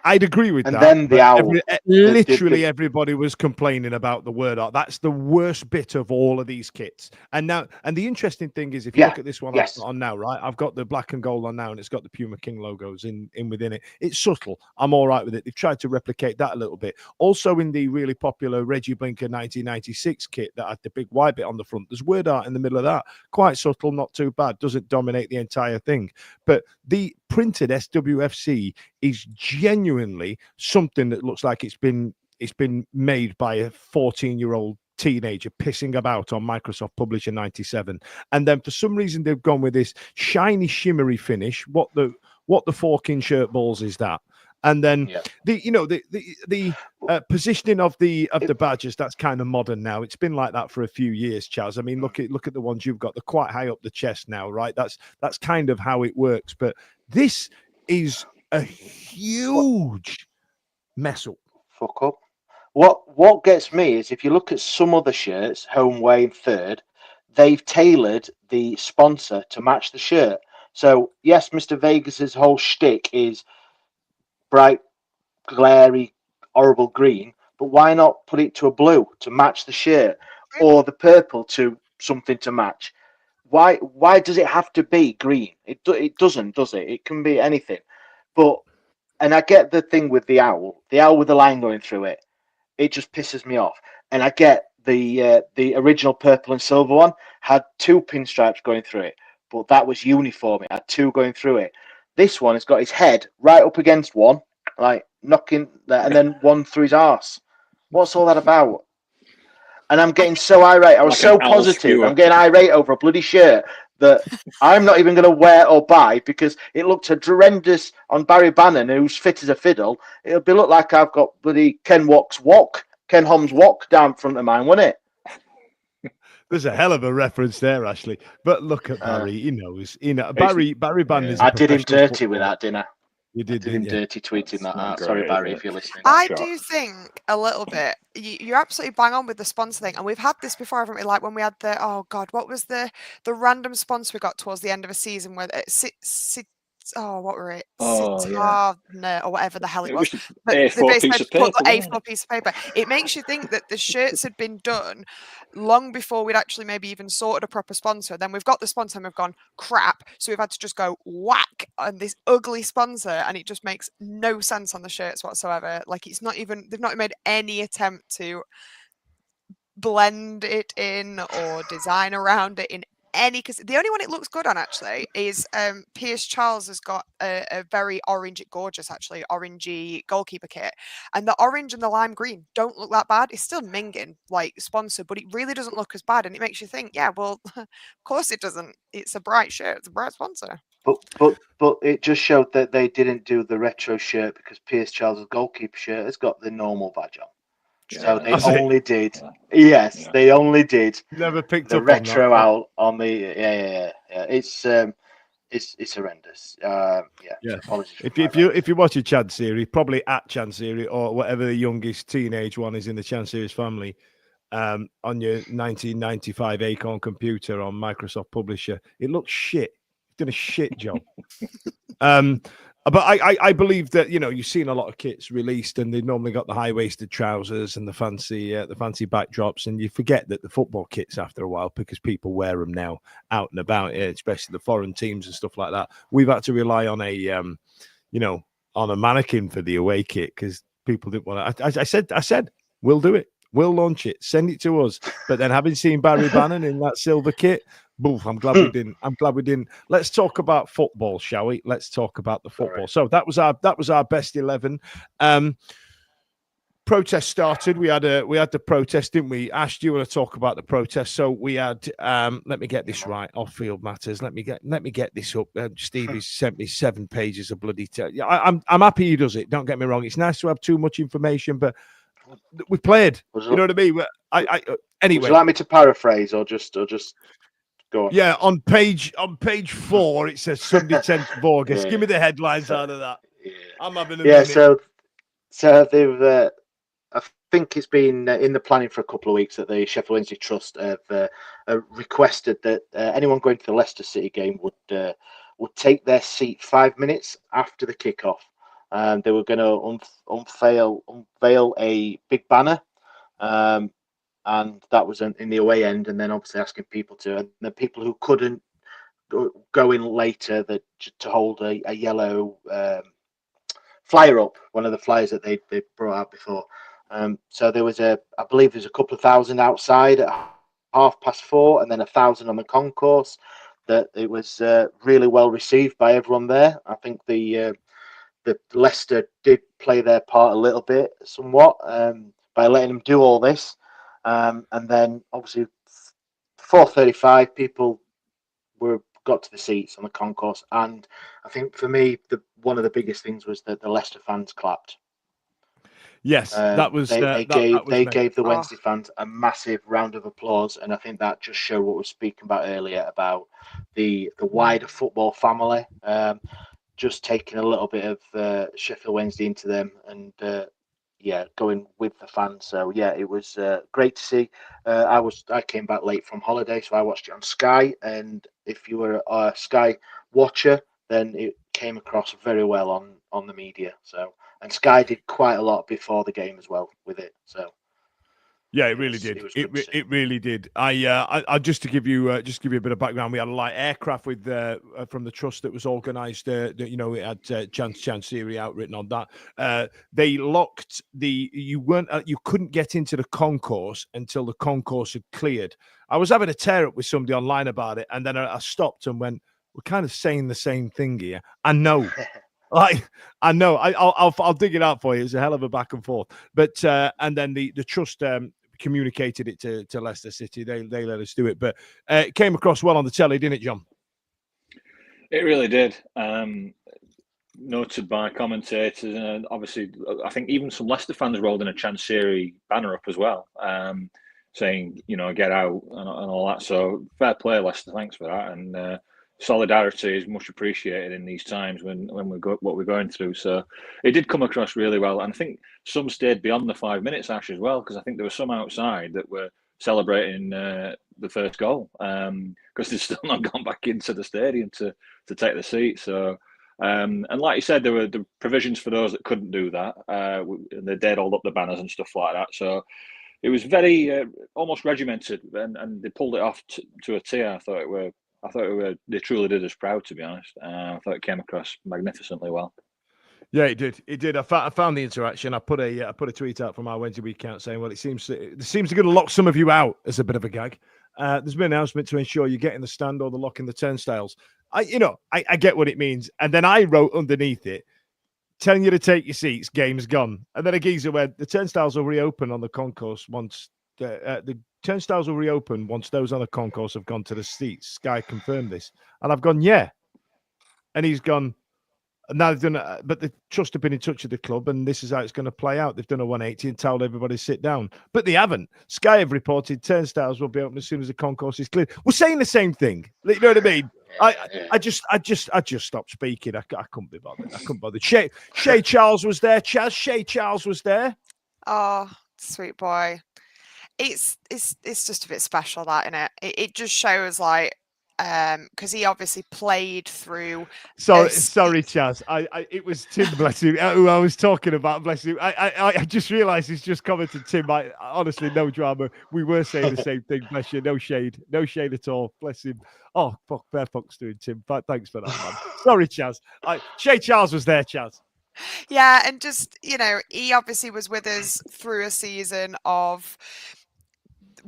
Speaker 2: I'd agree with that.
Speaker 4: And then the owl.
Speaker 2: Literally everybody was complaining about the word art. That's the worst bit of all of these kits. And the interesting thing is, if you look at this one I've got on now, right? I've got the black and gold on now, and it's got the Puma King logos in within it. It's subtle. I'm all right with it. They've tried to replicate that a little bit. Also, in the really popular Reggie Blinker 1996 kit that had the big white bit on the front, there's word art in the middle of that. Quite subtle, not too bad. Doesn't dominate the entire thing. But the printed SWFC is genuinely something that looks like it's been made by a 14-year-old teenager pissing about on Microsoft Publisher 97, and then for some reason they've gone with this shiny shimmery finish. What the forking shirt balls is that? And then the positioning of the badges, that's kind of modern now. It's been like that for a few years, Chaz. I mean, look at the ones you've got. They're quite high up the chest now, right? That's kind of how it works. But this is a huge mess up.
Speaker 4: Fuck up. What gets me is if you look at some other shirts, home, away, and third, they've tailored the sponsor to match the shirt. So yes, Mr. Vegas's whole shtick is bright, glary, horrible green, but why not put it to a blue to match the shirt, or the purple to something to match? Why does it have to be green? It doesn't, does it? It can be anything. But and I get the thing with the owl with the line going through it. It just pisses me off. And I get the original purple and silver one had 2 pinstripes going through it, but that was uniform. It had 2 going through it. This one has got his head right up against one, like knocking that, and then one through his arse. What's all that about? And I'm getting so irate. I was
Speaker 1: Like
Speaker 4: so
Speaker 1: an owl
Speaker 4: positive.
Speaker 1: skewer.
Speaker 4: I'm getting irate over a bloody shirt that I'm not even going to wear or buy because it looked horrendous on Barry Bannon, who's fit as a fiddle. It'll be look like I've got bloody Ken Hom's walk down front of mine, wouldn't it?
Speaker 2: There's a hell of a reference there, Ashley. But look at Barry. He knows. Barry Bannon is.
Speaker 4: I did him
Speaker 2: professional
Speaker 4: dirty with
Speaker 2: footballer.
Speaker 4: that, didn't I?
Speaker 2: You did,
Speaker 4: I did him
Speaker 2: didn't you?
Speaker 4: dirty tweeting that
Speaker 1: not
Speaker 4: out.
Speaker 1: great,
Speaker 4: Sorry,
Speaker 1: is
Speaker 4: Barry,
Speaker 1: it?
Speaker 4: if you're listening.
Speaker 3: I
Speaker 1: Sure.
Speaker 3: do think a little bit. You're absolutely bang on with the sponsor thing, and we've had this before, haven't we? Like when we had what was the random sponsor we got towards the end of a season where what were it?
Speaker 1: Oh, yeah.
Speaker 3: Citarna, or whatever the hell it
Speaker 1: It
Speaker 3: was.
Speaker 1: was
Speaker 3: But
Speaker 1: an
Speaker 3: they
Speaker 1: A4
Speaker 3: basically
Speaker 1: piece
Speaker 3: had
Speaker 1: of
Speaker 3: to put
Speaker 1: paper,
Speaker 3: the
Speaker 1: wasn't
Speaker 3: A4
Speaker 1: it?
Speaker 3: piece of paper. It makes you think that the shirts had been done long before we'd actually maybe even sorted a proper sponsor. Then we've got the sponsor and we've gone crap, so we've had to just go whack on this ugly sponsor, and it just makes no sense on the shirts whatsoever. Like they've not even made any attempt to blend it in or design around it in any, because the only one it looks good on actually is Pierce Charles has got a very gorgeous actually orangey goalkeeper kit, and the orange and the lime green don't look that bad. It's still minging like sponsor, but it really doesn't look as bad, and it makes you think, yeah, well, of course it doesn't. It's a bright shirt, it's a bright sponsor.
Speaker 4: But it just showed that they didn't do the retro shirt because Pierce Charles' goalkeeper shirt has got the normal badge on. So they only did. Yes, they only did.
Speaker 2: Never picked
Speaker 4: the
Speaker 2: up
Speaker 4: retro
Speaker 2: on that.
Speaker 4: out on the yeah. It's horrendous. Yeah. Apologies.
Speaker 2: If you watch a Chad series, probably at Chad series or whatever the youngest teenage one is in the Chad series family, on your 1995 Acorn computer on Microsoft Publisher, it looks shit. It's done a shit job. But I believe that you've seen a lot of kits released, and they've normally got the high-waisted trousers and the fancy backdrops, and you forget that the football kits after a while because people wear them now out and about, especially the foreign teams and stuff like that. We've had to rely on on a mannequin for the away kit because people didn't want to. I said we'll do it. We'll launch it. Send it to us. But then having seen Barry Bannon in that silver kit, boof, I'm glad we didn't. Let's talk about football, shall we? Let's talk about the football. Right. So that was our best 11. Protest started. We had the protest, didn't we? Ash, do you want to talk about the protest? So we had let me get this right. Off-field matters. Let me get this up. Stevie's sent me 7 pages of bloody. I'm happy he does it. Don't get me wrong. It's nice to have too much information, but we played. You know what I mean? Anyway.
Speaker 4: Would you like me to paraphrase or just go on?
Speaker 2: Yeah, on page 4 it says Sunday 10th of August. Give me the headlines out of that. Yeah. I'm having a minute.
Speaker 4: So they've I think it's been in the planning for a couple of weeks that the Sheffield Wednesday Trust have requested that anyone going to the Leicester City game would take their seat 5 minutes after the kickoff. They were going to unveil a big banner, and that was in the away end, and then obviously asking people to, and the people who couldn't go in later to hold a yellow flyer up, one of the flyers that they brought out before. So there was I believe there's a couple of thousand outside at 4:30, and then 1,000 on the concourse. That it was really well received by everyone there. I think the Leicester did play their part a little bit, somewhat, by letting them do all this, and then obviously 4:35 people got to the seats on the concourse, and I think for me one of the biggest things was that the Leicester fans clapped.
Speaker 2: Yes, that was
Speaker 4: they gave the Wednesday fans a massive round of applause, and I think that just showed what we were speaking about earlier about the wider football family. Just taking a little bit of Sheffield Wednesday into them, and going with the fans. So it was great to see. I came back late from holiday, so I watched it on Sky. And if you were a Sky watcher, then it came across very well on the media. So, and Sky did quite a lot before the game as well with it. So
Speaker 2: Yeah, it really did.
Speaker 4: It was good to see.
Speaker 2: It really did. I just to give you a bit of background. We had a light aircraft with from the trust that was organised. You know, it had Chancery outwritten on that. They locked you couldn't get into the concourse until the concourse had cleared. I was having a tear up with somebody online about it, and then I stopped and went, "We're kind of saying the same thing here." I know. I know. I'll dig it out for you. It's a hell of a back and forth. But and then the trust communicated it to Leicester City. They let us do it. But it came across well on the telly, didn't it, John?
Speaker 1: It really did. Noted by commentators, and obviously, I think even some Leicester fans rolled in a Chancery banner up as well, saying, you know, get out and all that. So fair play, Leicester. Thanks for that. And solidarity is much appreciated in these times when we go what we're going through. So it did come across really well, and I think some stayed beyond the 5 minutes, Ash, as well, because I think there were some outside that were celebrating the first goal because they've still not gone back into the stadium to take the seat. So and like you said, there were the provisions for those that couldn't do that. They did hold up the banners and stuff like that. So it was very almost regimented, and they pulled it off to a T. I thought they truly did us proud, to be honest. I thought it came across magnificently well.
Speaker 2: Yeah, it did. It did. I found the interaction. I put a tweet out from our Wednesday week count saying, "Well, it seems going to lock some of you out as a bit of a gag." There's been an announcement to ensure you get in the stand or the lock in the turnstiles. I get what it means, and then I wrote underneath it, telling you to take your seats. Game's gone. And then a geezer went, "The turnstiles will reopen on the concourse once the turnstiles will reopen once those on the concourse have gone to the seats. Sky confirmed this." And I've gone, "Yeah." And he's gone, "Now they've done it, but the trust have been in touch with the club, and this is how it's going to play out. They've done a 180 and told everybody to sit down, but they haven't. Sky have reported turnstiles will be open as soon as the concourse is cleared." We're saying the same thing. You know what I mean? I just stopped speaking. I couldn't be bothered. I couldn't bother. Shay Charles was there. Shay Charles was there.
Speaker 3: Oh, sweet boy. It's just a bit special, that, isn't it? It just shows, like, because he obviously played through.
Speaker 2: Sorry, Chaz. It was Tim, bless him, who I was talking about. Bless him. I just realised he's just commented. Tim, honestly, no drama. We were saying the same thing. Bless you. No shade at all. Bless him. Oh, fuck, fair fucks doing, Tim. Thanks for that, man. Sorry, Chaz. Shay Charles was there, Chaz.
Speaker 3: Yeah, and just, you know, he obviously was with us through a season of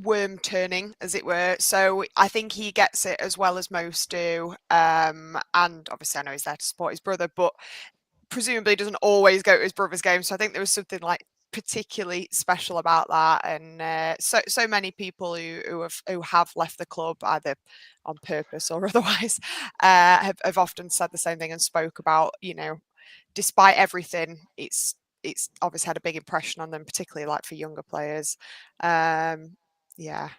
Speaker 3: worm turning, as it were, so I think he gets it as well as most do, and obviously I know he's there to support his brother, but presumably doesn't always go to his brother's games, so I think there was something like particularly special about that. And so many people who have left the club either on purpose or otherwise have often said the same thing and spoke about, you know, despite everything, it's obviously had a big impression on them, particularly like for younger players. Yeah.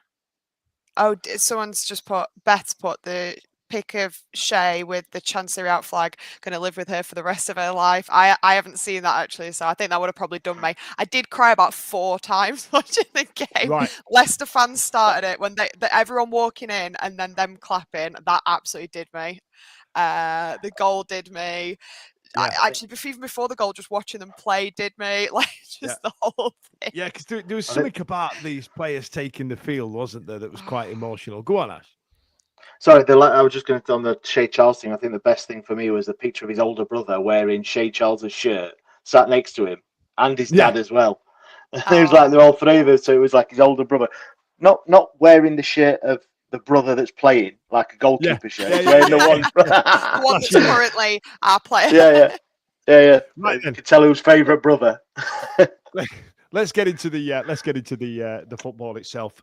Speaker 3: Oh, someone's just Beth's put the pic of Shay with the Chancery out flag, going to live with her for the rest of her life. I haven't seen that, actually, so I think that would have probably done me. I did cry about 4 times watching the game. Right. Leicester fans started it when everyone walking in and then them clapping. That absolutely did me. The goal did me. Yeah. Actually, even before the goal, just watching them play did me, like, just the whole thing.
Speaker 2: Yeah, because there was something about these players taking the field, wasn't there, that was quite emotional. Go on, Ash.
Speaker 4: Sorry, I was just going to on the Shay Charles thing. I think the best thing for me was the picture of his older brother wearing Shay Charles's shirt, sat next to him, and his dad as well. It was like they're all 3 of them, so it was like his older brother, not wearing the shirt of the brother that's playing, like a goalkeeper shirt. Wearing the
Speaker 3: one that's currently our player.
Speaker 4: Yeah. Right, you could tell whose favourite brother.
Speaker 2: Let's get into the football itself.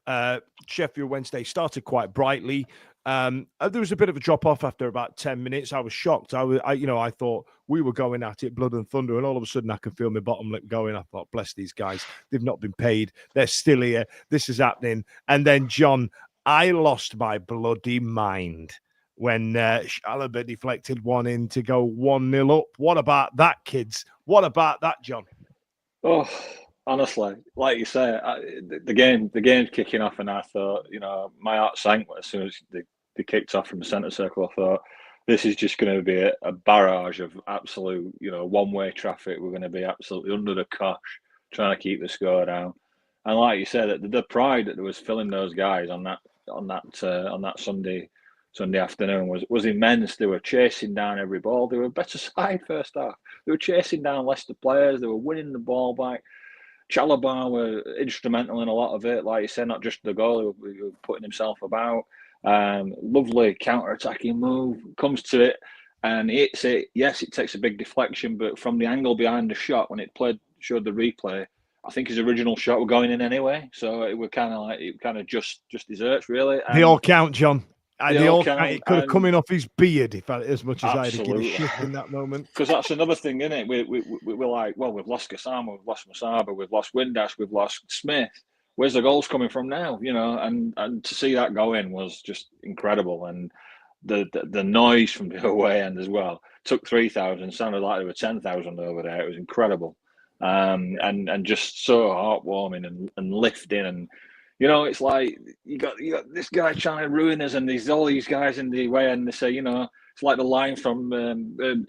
Speaker 2: Sheffield Wednesday started quite brightly. There was a bit of a drop off after about 10 minutes. I was shocked. I thought we were going at it, blood and thunder, and all of a sudden I could feel my bottom lip going. I thought, bless these guys. They've not been paid. They're still here. This is happening. And then, John, I lost my bloody mind when Chalobah deflected one in to go 1-0 up. What about that, kids? What about that, John?
Speaker 1: Oh, honestly, like you say, the game's kicking off, and I thought, you know, my heart sank as soon as they kicked off from the centre circle. I thought, this is just going to be a barrage of absolute, you know, one-way traffic. We're going to be absolutely under the cosh trying to keep the score down. And like you said, the pride that was filling those guys on that Sunday afternoon was immense. They were chasing down every ball. They were a better side first half. They were chasing down Leicester players. They were winning the ball back. Chalobah were instrumental in a lot of it. Like you said, not just the goal, he was putting himself about. Lovely counter-attacking move. Comes to it and hits it. Yes, it takes a big deflection, but from the angle behind the shot, when it showed the replay, I think his original shot were going in anyway. So it just desserts, really. And
Speaker 2: they all count, John.
Speaker 1: They all count.
Speaker 2: It could have come in off his beard as much as I had to give a
Speaker 1: Absolutely.
Speaker 2: shit in that moment.
Speaker 1: Because that's another thing, isn't it? We're like, well, we've lost Gassama, we've lost Masaba, we've lost Windass, we've lost Smith. Where's the goals coming from now? You know, and to see that go in was just incredible. And the noise from the away end as well took 3,000. Sounded like there were 10,000 over there. It was incredible, and just so heartwarming and lifting. And you know, it's like you got this guy trying to ruin us, and there's all these guys in the way, and they say, you know, it's like the line from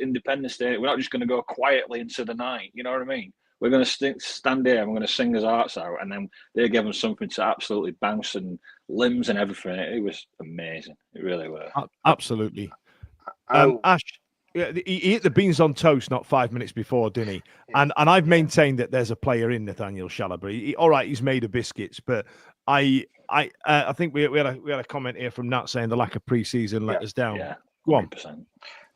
Speaker 1: Independence Day. We're not just going to go quietly into the night. You know what I mean? We're going to stand here and we're going to sing his hearts out. And then they gave him something to absolutely bounce and limbs and everything. It was amazing. It really was.
Speaker 2: Absolutely. Ash, he hit the beans on toast not 5 minutes before, didn't he? And I've maintained that there's a player in Nathaniel Chalobah. All right, he's made of biscuits, but I think we had a comment here from Nat saying the lack of pre-season let us down.
Speaker 1: Yeah,
Speaker 2: go on.
Speaker 1: 100%.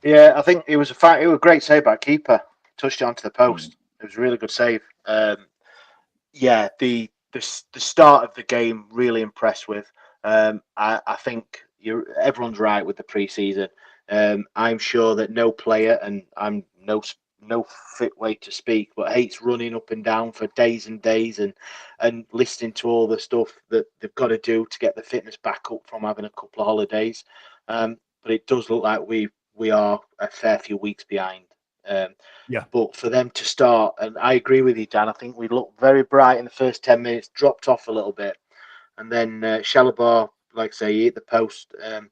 Speaker 4: Yeah, I think it was a great save by keeper. Touched it onto the post. It was a really good save. Yeah, the start of the game really impressed with. I think everyone's right with the pre-season. I'm sure that no player, and I'm no fit way to speak, but hates running up and down for days and days and listening to all the stuff that they've got to do to get the fitness back up from having a couple of holidays. But it does look like we are a fair few weeks behind. But for them to start, and I agree with you, Dan, I think we looked very bright in the first 10 minutes, dropped off a little bit. And then Chalobah, like I say, he hit the post. And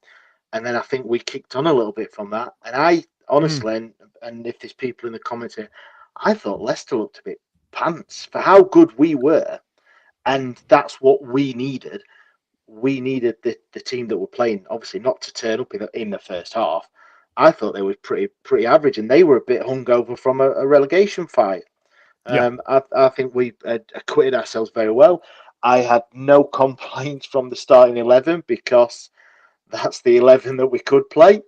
Speaker 4: then I think we kicked on a little bit from that. And I honestly, and if there's people in the comments here, I thought Leicester looked a bit pants for how good we were. And that's what we needed. We needed the team that were playing, obviously, not to turn up in the first half. I thought they were pretty average, and they were a bit hungover from a relegation fight. I think we acquitted ourselves very well. I had no complaints from the starting 11 because that's the 11 that we could play.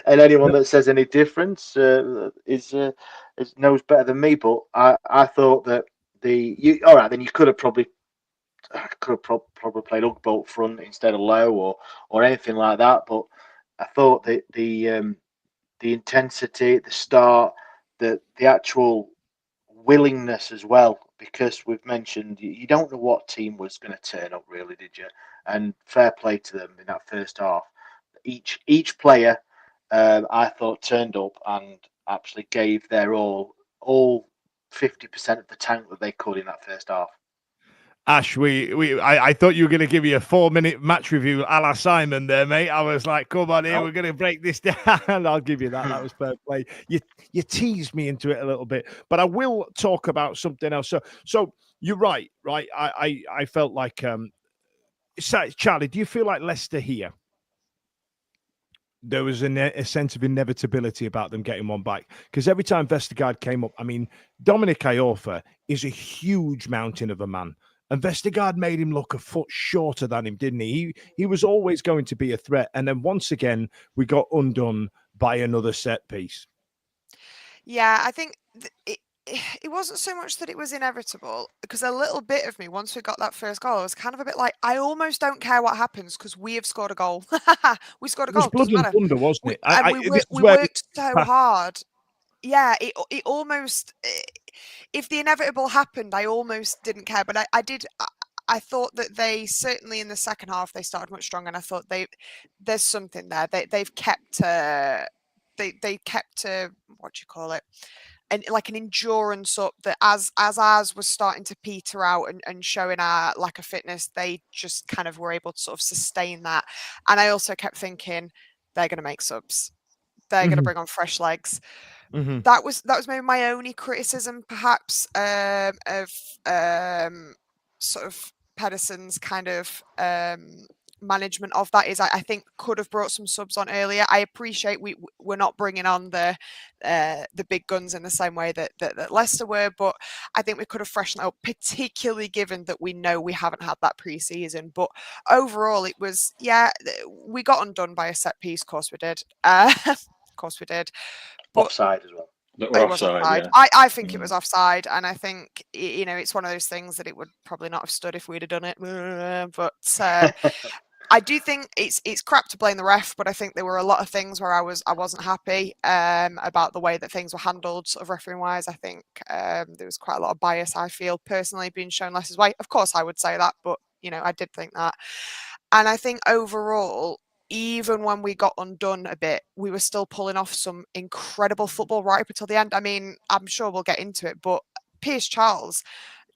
Speaker 4: And anyone that says any difference knows better than me. But I thought that all right, then you could have probably played Ugbo front instead of Low or anything like that. But I thought that the intensity, the start, the actual willingness as well, because we've mentioned you don't know what team was going to turn up, really, did you? And fair play to them in that first half. Each player, I thought, turned up and actually gave their all 50% of the tank that they could in that first half.
Speaker 2: Ash, I thought you were going to give me a 4-minute match review a la Simon there, mate. I was like, come on here, we're going to break this down. I'll give you that. That was fair play. You teased me into it a little bit, but I will talk about something else. So you're right? I felt like, Charlie, do you feel like Leicester here? There was a sense of inevitability about them getting one back, because every time Vestergaard came up, I mean, Dominic Iorfa is a huge mountain of a man. And Vestergaard made him look a foot shorter than him, didn't he? He was always going to be a threat. And then once again, we got undone by another set piece.
Speaker 3: Yeah, I think it wasn't so much that it was inevitable, because a little bit of me, once we got that first goal, was kind of a bit like, I almost don't care what happens because we have scored a goal. We scored a goal.
Speaker 2: It was blood and thunder, wasn't it?
Speaker 3: We worked so hard. Yeah, it almost, if the inevitable happened, I almost didn't care. But I thought that they, certainly in the second half, they started much stronger. And I thought there's something there. They've kept, they kept, what do you call it? And like an endurance up that as ours was starting to peter out and showing our lack of fitness, they just kind of were able to sort of sustain that. And I also kept thinking, they're going to make subs. They're going to bring on fresh legs. That was maybe my only criticism, perhaps, of sort of Pedersen's kind of management of that is I think could have brought some subs on earlier. I appreciate we're not bringing on the big guns in the same way that Leicester were, but I think we could have freshened up, particularly given that we know we haven't had that pre-season. But overall, it was, we got undone by a set piece. Of course we did. Of course we did. But
Speaker 4: Offside as well.
Speaker 1: That were
Speaker 3: it was
Speaker 1: offside,
Speaker 3: offside.
Speaker 1: yeah.
Speaker 3: I think it was offside, and I think it's one of those things that it would probably not have stood if we'd have done it. But I do think it's crap to blame the ref, but I think there were a lot of things where I wasn't happy about the way that things were handled, sort of refereeing wise. I think there was quite a lot of bias. I feel personally being shown Leicester's way. Of course, I would say that, but I did think that, and I think overall, even when we got undone a bit, we were still pulling off some incredible football right up until the end. I mean, I'm sure we'll get into it, but Pierce Charles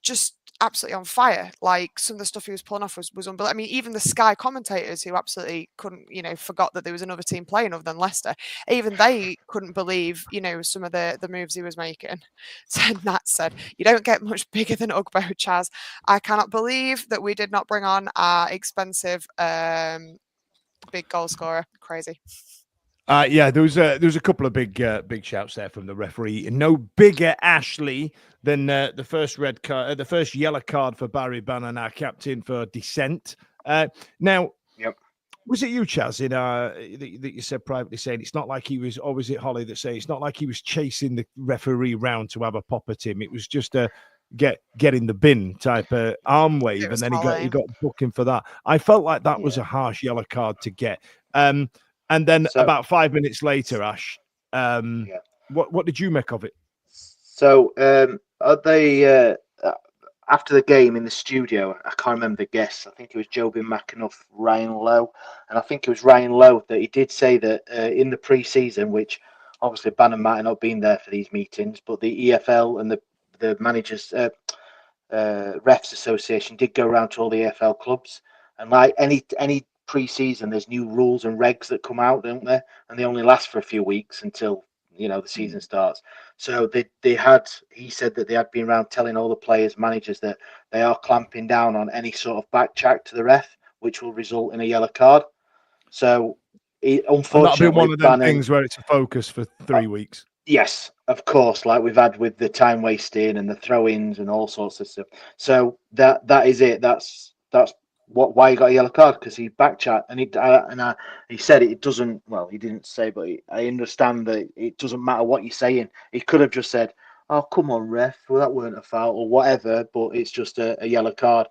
Speaker 3: just absolutely on fire. Like, some of the stuff he was pulling off was unbelievable. I mean, even the Sky commentators, who absolutely couldn't, forgot that there was another team playing other than Leicester, even they couldn't believe, some of the moves he was making. So Nat said, "You don't get much bigger than Ugbo, Chaz. I cannot believe that we did not bring on our expensive big goal scorer." Crazy.
Speaker 2: Yeah, there was a couple of big shouts there from the referee. No bigger Ashley than the first red card, the first yellow card for Barry Bannon, our captain, for dissent. Now,
Speaker 4: yep.
Speaker 2: Was it you, Chaz, that you said privately, saying it's not like he was, or was it Holly that said it's not like he was chasing the referee round to have a pop at him? It was just a get in the bin type of arm wave, and then he got booking for that. I felt like that was a harsh yellow card to get. And then about 5 minutes later, Ash, what did you make of it?
Speaker 4: So they after the game in the studio, I can't remember the guests. I think it was Joby McAnuff, Ryan Lowe, and I think it was Ryan Lowe that he did say that in the pre-season, which obviously Bannon might have not been there for these meetings, but the EFL and the managers refs association did go around to all the EFL clubs, and like any pre-season, there's new rules and regs that come out, don't there? And they only last for a few weeks until the season starts. So he said that they had been around telling all the players, managers, that they are clamping down on any sort of back chat to the ref, which will result in a yellow card. So unfortunately,
Speaker 2: that'll be one of them things where it's a focus for 3 weeks.
Speaker 4: Yes, of course, like we've had with the time wasting and the throw-ins and all sorts of stuff. So that is it. That's why he got a yellow card, because he backchat, and he said it doesn't. Well, he didn't say, but I understand that it doesn't matter what you're saying. He could have just said, "Oh, come on, ref, well, that weren't a foul," or whatever. But it's just a yellow card.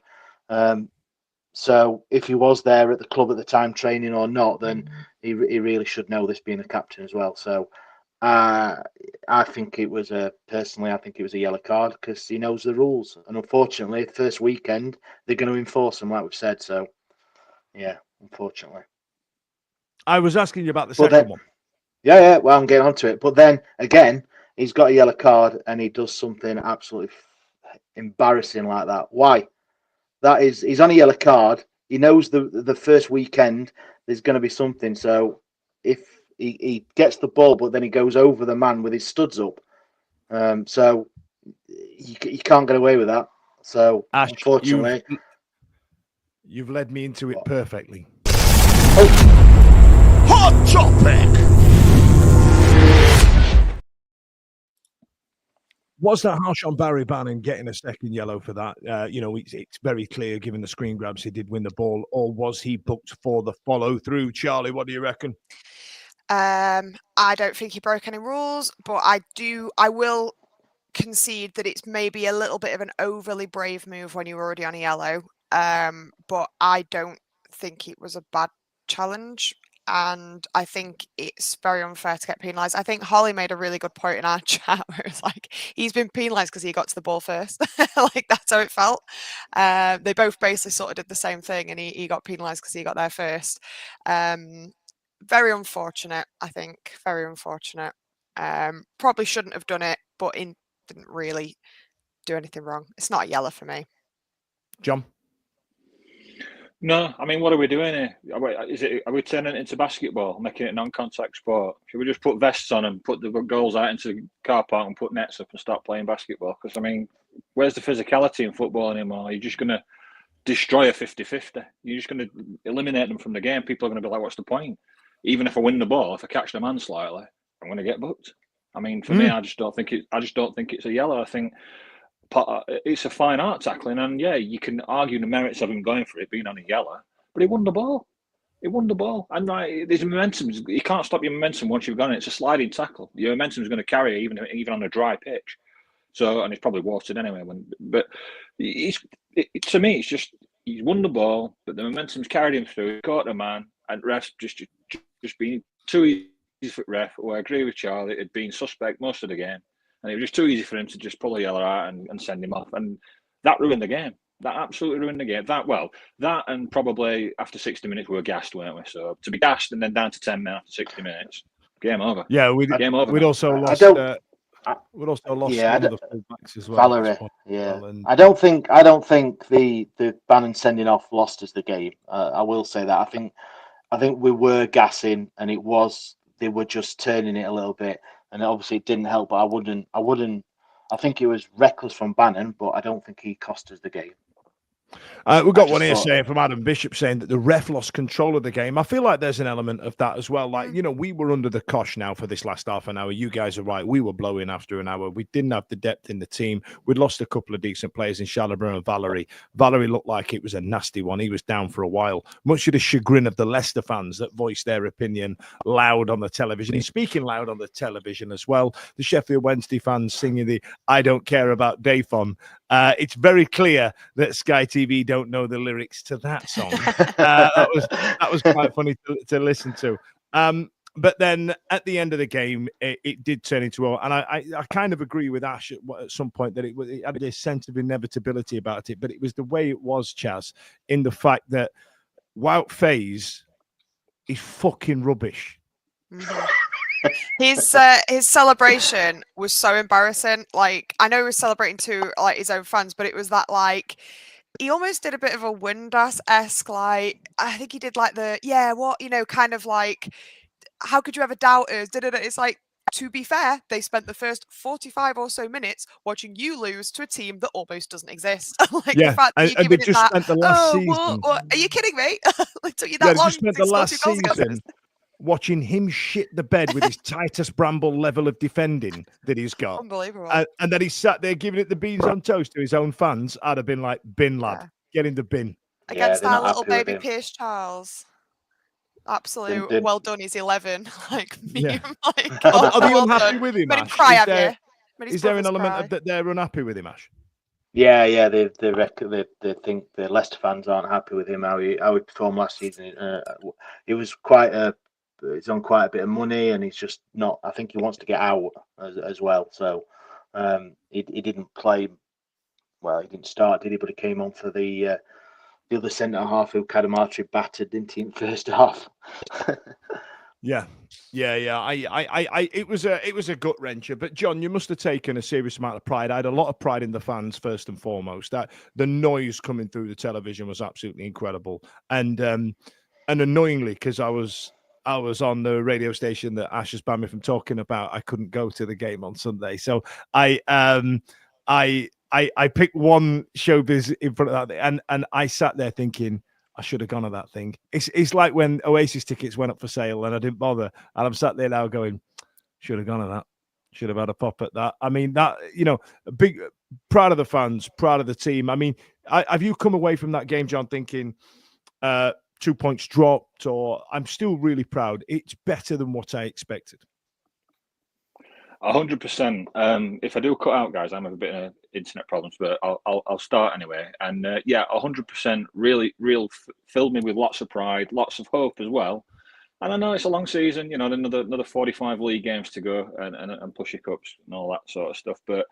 Speaker 4: So if he was there at the club at the time training or not, then he really should know this, being a captain as well. So I think it was a yellow card, because he knows the rules, and unfortunately, first weekend they're going to enforce them, like we've said. So yeah, unfortunately.
Speaker 2: I was asking you about the second one.
Speaker 4: Yeah. Well, I'm getting onto it, but then again, he's got a yellow card and he does something absolutely embarrassing like that. Why? He's on a yellow card. He knows the first weekend there's going to be something. So if he gets the ball, but then he goes over the man with his studs up. So you can't get away with that. So Ash, unfortunately,
Speaker 2: you've led me into it perfectly.
Speaker 5: Hot topic.
Speaker 2: Was that harsh on Barry Bannon getting a second yellow for that? It's very clear, given the screen grabs, he did win the ball, or was he booked for the follow through? Charlie, what do you reckon?
Speaker 3: I don't think he broke any rules, but I will concede that it's maybe a little bit of an overly brave move when you're already on a yellow. But I don't think it was a bad challenge, and I think it's very unfair to get penalised. I think Holly made a really good point in our chat where it was like, he's been penalised because he got to the ball first. Like, that's how it felt. They both basically sort of did the same thing, and he got penalised because he got there first. Very unfortunate, I think. Very unfortunate. Probably shouldn't have done it, but didn't really do anything wrong. It's not a yellow for me.
Speaker 2: John?
Speaker 1: No, I mean, what are we doing here? Are we turning it into basketball, making it a non-contact sport? Should we just put vests on and put the goals out into the car park and put nets up and start playing basketball? Because, I mean, where's the physicality in football anymore? You're just going to destroy a 50-50. You're just going to eliminate them from the game. People are going to be like, what's the point? Even if I win the ball, if I catch the man slightly, I'm going to get booked. I mean, for me, I just don't think it's a yellow. I think it's a fine art tackling, and yeah, you can argue the merits of him going for it being on a yellow, but he won the ball. And there's momentum. You can't stop your momentum once you've gone. It's a sliding tackle. Your momentum is going to carry you even on a dry pitch. So, and it's probably watered anyway. But to me, it's just he's won the ball, but the momentum's carried him through. He caught the man, and refs just been too easy for ref. Well, I agree with Charlie. It had been suspect most of the game, and it was just too easy for him to just pull a yellow out and send him off, and that ruined the game. That absolutely ruined the game. That and probably after 60 minutes we were gassed, weren't we? So to be gassed and then down to 10 men after 60 minutes, game over.
Speaker 2: Yeah,
Speaker 1: game over.
Speaker 2: We'd also lost. We'd also lost one of the fullbacks as well.
Speaker 4: Valerie, I don't think the Bannon sending off lost us the game. I will say that. I think we were gassing, and they were just turning it a little bit, and obviously it didn't help. But I wouldn't. I think it was reckless from Bannon, but I don't think he cost us the game.
Speaker 2: We've got one here saying from Adam Bishop saying that the ref lost control of the game. I feel like there's an element of that as well. Like, we were under the cosh now for this last half an hour. You guys are right. We were blowing after an hour. We didn't have the depth in the team. We'd lost a couple of decent players in Hillsborough and Valerie. Valerie looked like it was a nasty one. He was down for a while, much to the chagrin of the Leicester fans that voiced their opinion loud on the television. He's speaking loud on the television as well. The Sheffield Wednesday fans singing the I don't care about Deafening. It's very clear that Sky TV don't know the lyrics to that song. That was quite funny to listen to. But then at the end of the game, it did turn into and I kind of agree with Ash at some point that it had a sense of inevitability about it, but it was the way it was, Chaz, in the fact that Wout Faze is fucking rubbish.
Speaker 3: Mm-hmm. His celebration was so embarrassing. Like, I know he was celebrating to like his own fans, but it was that like he almost did a bit of a Windass-esque, like I think he did like the kind of like how could you ever doubt us? It's like, to be fair, they spent the first 45 or so minutes watching you lose to a team that almost doesn't exist. Like the fact that you're giving that.
Speaker 2: Spent the last season.
Speaker 3: What? Are you kidding me? It took you that long.
Speaker 2: Just spent the last season watching him shit the bed with his Titus Bramble level of defending that he's got.
Speaker 3: Unbelievable.
Speaker 2: And then he sat there giving it the beans on toast to his own fans. I'd have been like, bin lad, get in the bin.
Speaker 3: Against our little baby Pierce Charles. Absolute well done. He's 11. Like me. Like,
Speaker 2: are they unhappy with him?
Speaker 3: Made him cry, have you?
Speaker 2: Is there an element that they're unhappy with him, Ash?
Speaker 4: Yeah. They think the Leicester fans aren't happy with him. How he performed last season. He was he's on quite a bit of money, and he's just not. I think he wants to get out as well. So he didn't play. Well, he didn't start, did he? But he came on for the other centre half who Kadamatri battered, didn't he, in the first half?
Speaker 2: Yeah. It was a gut wrencher. But John, you must have taken a serious amount of pride. I had a lot of pride in the fans first and foremost. That the noise coming through the television was absolutely incredible, and annoyingly, because I was on the radio station that Ash has banned me from talking about, I couldn't go to the game on Sunday. So I picked one showbiz in front of that, and I sat there thinking, I should have gone to that thing. It's like when Oasis tickets went up for sale and I didn't bother. And I'm sat there now going, should have gone to that. Should have had a pop at that. I mean, that, big proud of the fans, proud of the team. I mean, have you come away from that game, John, thinking 2 points dropped, or I'm still really proud? It's better than what I expected.
Speaker 1: 100%. If I do cut out, guys, I'm having a bit of internet problems, but I'll start anyway. And 100%. Really, filled me with lots of pride, lots of hope as well. And I know it's a long season, another 45 league games to go and push your cups and all that sort of stuff. But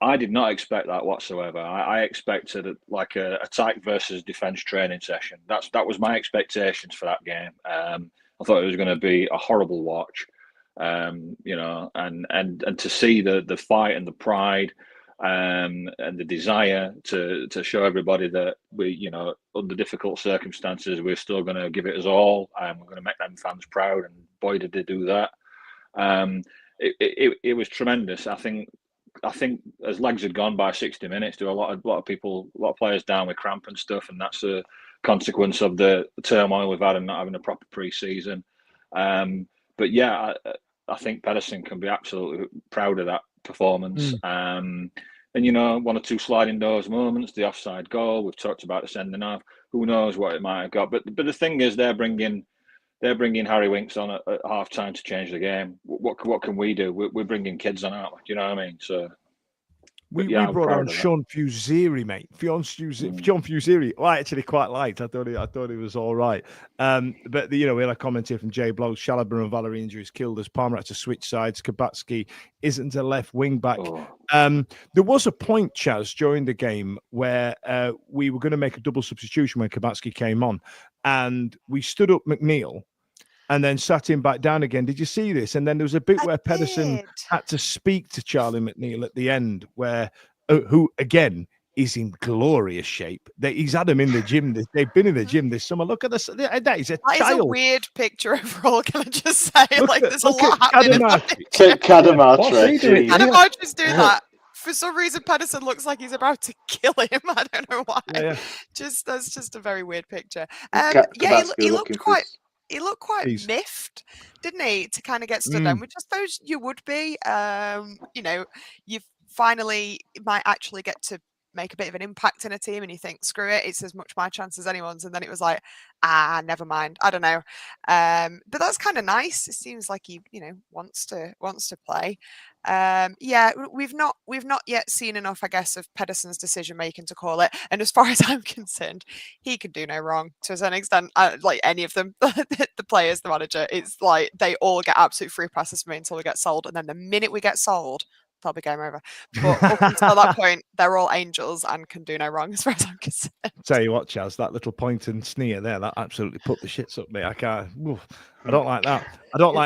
Speaker 1: I did not expect that whatsoever. I expected like a attack versus defence training session. That was my expectations for that game. I thought it was going to be a horrible watch. And to see the fight and the pride and the desire to show everybody that we, under difficult circumstances, we're still going to give it us all, and we're going to make them fans proud. And boy, did they do that! It was tremendous. I think I think as legs had gone by 60 minutes, there were a lot of players down with cramp and stuff, and that's a consequence of the turmoil we've had and not having a proper pre-season. But yeah, I think Pedersen can be absolutely proud of that performance. And one or two sliding doors moments, the offside goal. We've talked about the sending off. Who knows what it might have got? But the thing is, they're bringing Harry Winks on at half time to change the game. What can we do? We're bringing kids on, aren't we? Do you know what I mean? So
Speaker 2: we brought on Sean Fusiri, mate. Sean Fusiri, I actually quite liked. I thought he was all right. But we had a comment here from Jay Blow. Chalobah and Valerie injuries killed us. Palmer had to switch sides. Kabatsky isn't a left wing back. There was a point, Chaz, during the game where we were going to make a double substitution when Kabatsky came on, and we stood up McNeil and then sat him back down again. Did you see this? And then there was a bit where Pedersen had to speak to Charlie McNeil at the end, where who again is in glorious shape. He's had him in the gym. They've been in the gym this summer. Look at this. That is a child.
Speaker 3: That is a weird picture overall. Can I just say, there's a lot happening in that
Speaker 4: picture.
Speaker 3: Cadamartre's doing that. For some reason, Pedersen looks like he's about to kill him. I don't know why. Yeah. That's just a very weird picture. He looked quite. He looked quite miffed, didn't he, to kind of get stood down, which I suppose you would be. You finally might actually get to make a bit of an impact in a team, and you think, screw it, it's as much my chance as anyone's. And then it was like, never mind. I don't know. But that's kind of nice. It seems like he, wants to play. We've not yet seen enough, I guess, of Pedersen's decision making to call it. And as far as I'm concerned, he can do no wrong to a certain extent. Like any of them, the players, the manager, it's like they all get absolute free passes for me until we get sold, and then the minute we get sold, that'll be game over. But up until that point, they're all angels and can do no wrong as far as I'm concerned.
Speaker 2: Tell you what, Chaz, that little point and sneer there, that absolutely put the shits up me. I can't. I don't like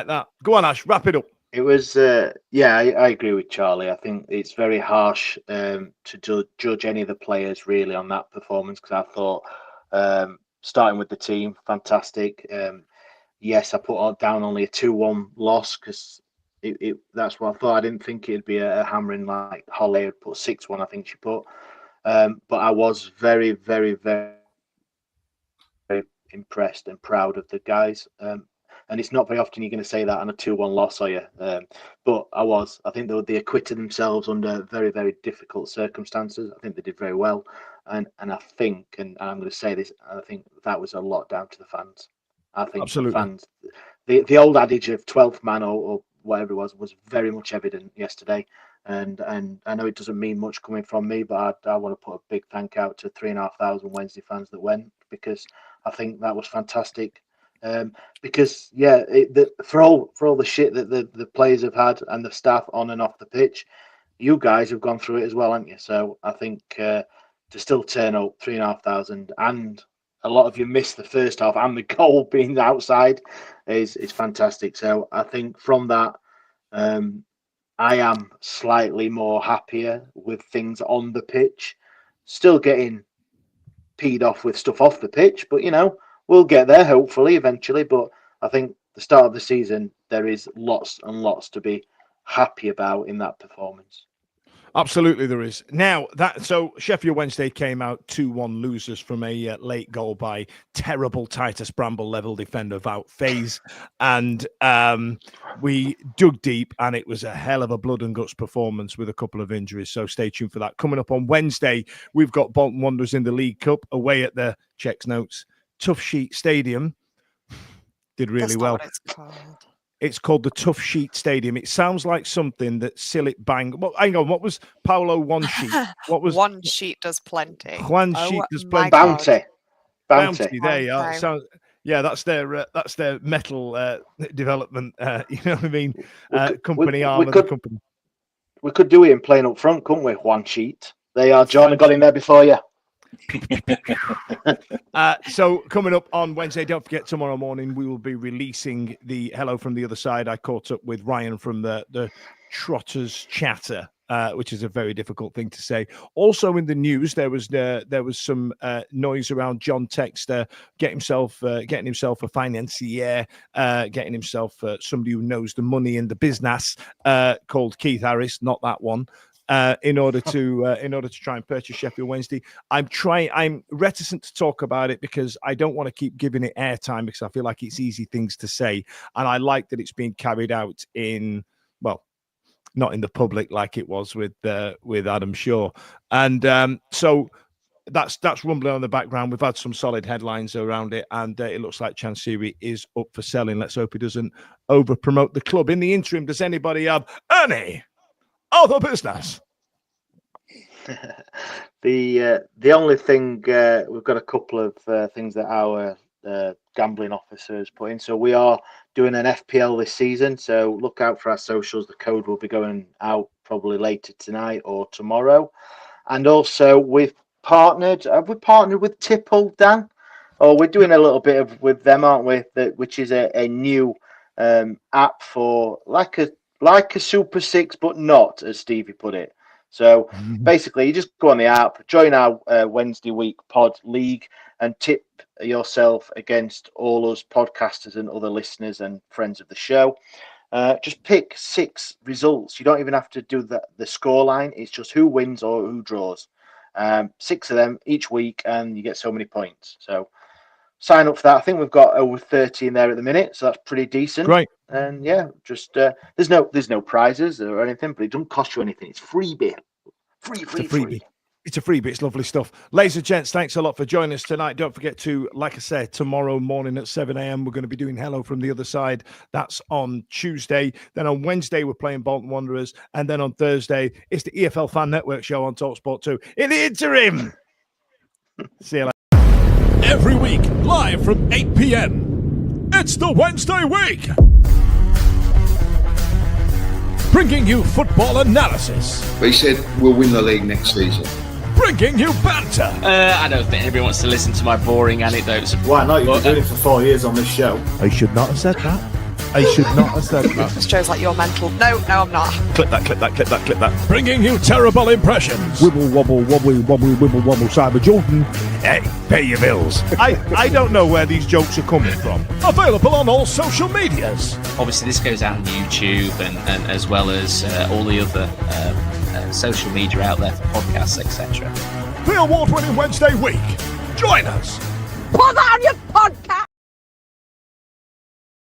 Speaker 2: that. Go on, Ash, wrap it up.
Speaker 4: It was, I agree with Charlie. I think it's very harsh to judge any of the players really on that performance, because I thought, starting with the team, fantastic. Yes, I put down only a 2-1 loss because that's what I thought. I didn't think it'd be a hammering like Holly had put 6-1, I think she put. But I was very, very, very, very impressed and proud of the guys. And it's not very often you're going to say that on a 2-1 loss, are you? But I was. I think they acquitted themselves under very, very difficult circumstances. I think they did very well. And I think, and I'm going to say this, I think that was a lot down to the fans. I think absolutely. The fans, the old adage of 12th man or whatever it was very much evident yesterday. And I know it doesn't mean much coming from me, but I want to put a big thank out to 3,500 Wednesday fans that went, because I think that was fantastic. Because for all the shit that the players have had and the staff on and off the pitch, you guys have gone through it as well, haven't you? So I think to still turn up 3,500, and a lot of you missed the first half, and the goal being outside is fantastic. So I think from that, I am slightly more happier with things on the pitch. Still getting peed off with stuff off the pitch, but we'll get there hopefully eventually. But I think the start of the season, there is lots and lots to be happy about in that performance.
Speaker 2: Absolutely, there is. Now, so Sheffield Wednesday came out 2-1 losers from a late goal by terrible Titus Bramble level defender Wout Faes. And we dug deep, and it was a hell of a blood and guts performance with a couple of injuries. So stay tuned for that. Coming up on Wednesday, we've got Bolton Wanderers in the League Cup away at the Checks Notes Tough Sheet Stadium. Did really well. It's called the Tough Sheet Stadium. It sounds like something that Sillet Bang. Well, hang on. What was Paolo One Sheet? What was
Speaker 3: One Sheet does plenty.
Speaker 2: One Sheet does plenty.
Speaker 4: Bounty.
Speaker 2: There you are. Sounds, yeah, that's their metal development. You know what I mean? Company arm of the company.
Speaker 4: We could do it in playing up front, couldn't we? One Sheet. They are. John, I got in there before you.
Speaker 2: So coming up on Wednesday, don't forget, tomorrow morning we will be releasing the Hello from the Other Side. I caught up with Ryan from the Trotters Chatter, which is a very difficult thing to say. Also in the news, there was some noise around John Texter getting himself a financier, getting himself somebody who knows the money in the business, called Keith Harris, not that one. in order to try and purchase Sheffield Wednesday. I'm reticent to talk about it because I don't want to keep giving it airtime because I feel like it's easy things to say, and I like that it's being carried out not in the public like it was with Adam Shaw, and so that's rumbling on the background. We've had some solid headlines around it, and it looks like Chansiri is up for selling. Let's hope he doesn't over promote the club. In the interim, does anybody have any other business?
Speaker 4: The only thing we've got a couple of things that our gambling officers put in. So we are doing an FPL this season. So look out for our socials. The code will be going out probably later tonight or tomorrow. And also we've partnered with Tipple, Dan? Oh, we're doing a little bit with them, aren't we? Which is a new app for like a Super Six, but not, as Stevie put it. So basically, you just go on the app, join our Wednesday week pod league, and tip yourself against all us podcasters and other listeners and friends of the show. Just pick 6 results. You don't even have to do the scoreline. It's just who wins or who draws. 6 of them each week, and you get so many points. So sign up for that. I think we've got over 30 in there at the minute, so that's pretty decent.
Speaker 2: Great.
Speaker 4: And yeah, just there's no prizes or anything, but it doesn't cost you anything. It's freebie. Free.
Speaker 2: It's a freebie. It's lovely stuff. Ladies and gents, thanks a lot for joining us tonight. Don't forget to, like I said, tomorrow morning at 7 a.m, we're going to be doing Hello from the Other Side. That's on Tuesday. Then on Wednesday, we're playing Bolton Wanderers. And then on Thursday, it's the EFL Fan Network show on TalkSport 2. In the interim, see you later.
Speaker 6: Every week, live from 8 p.m, it's the Wednesday Week. Bringing you football analysis.
Speaker 7: They said we'll win the league next season.
Speaker 6: Bringing you banter.
Speaker 8: I don't think everyone wants to listen to my boring anecdotes.
Speaker 9: Why not? You've been doing it for 4 years on this show.
Speaker 2: I should not have said that.
Speaker 3: This show's like you're mental. No, I'm not.
Speaker 2: Clip that.
Speaker 6: Bringing you terrible impressions.
Speaker 2: Wibble, wobble, wobbly, wobbly, wibble, wobble, Cyber Jordan. Hey, pay your bills. I don't know where these jokes are coming from.
Speaker 6: Available on all social medias.
Speaker 8: Obviously, this goes out on YouTube and as well as all the other social media out there for podcasts, etc.
Speaker 6: The award-winning Wednesday Week. Join us.
Speaker 10: Put on your pod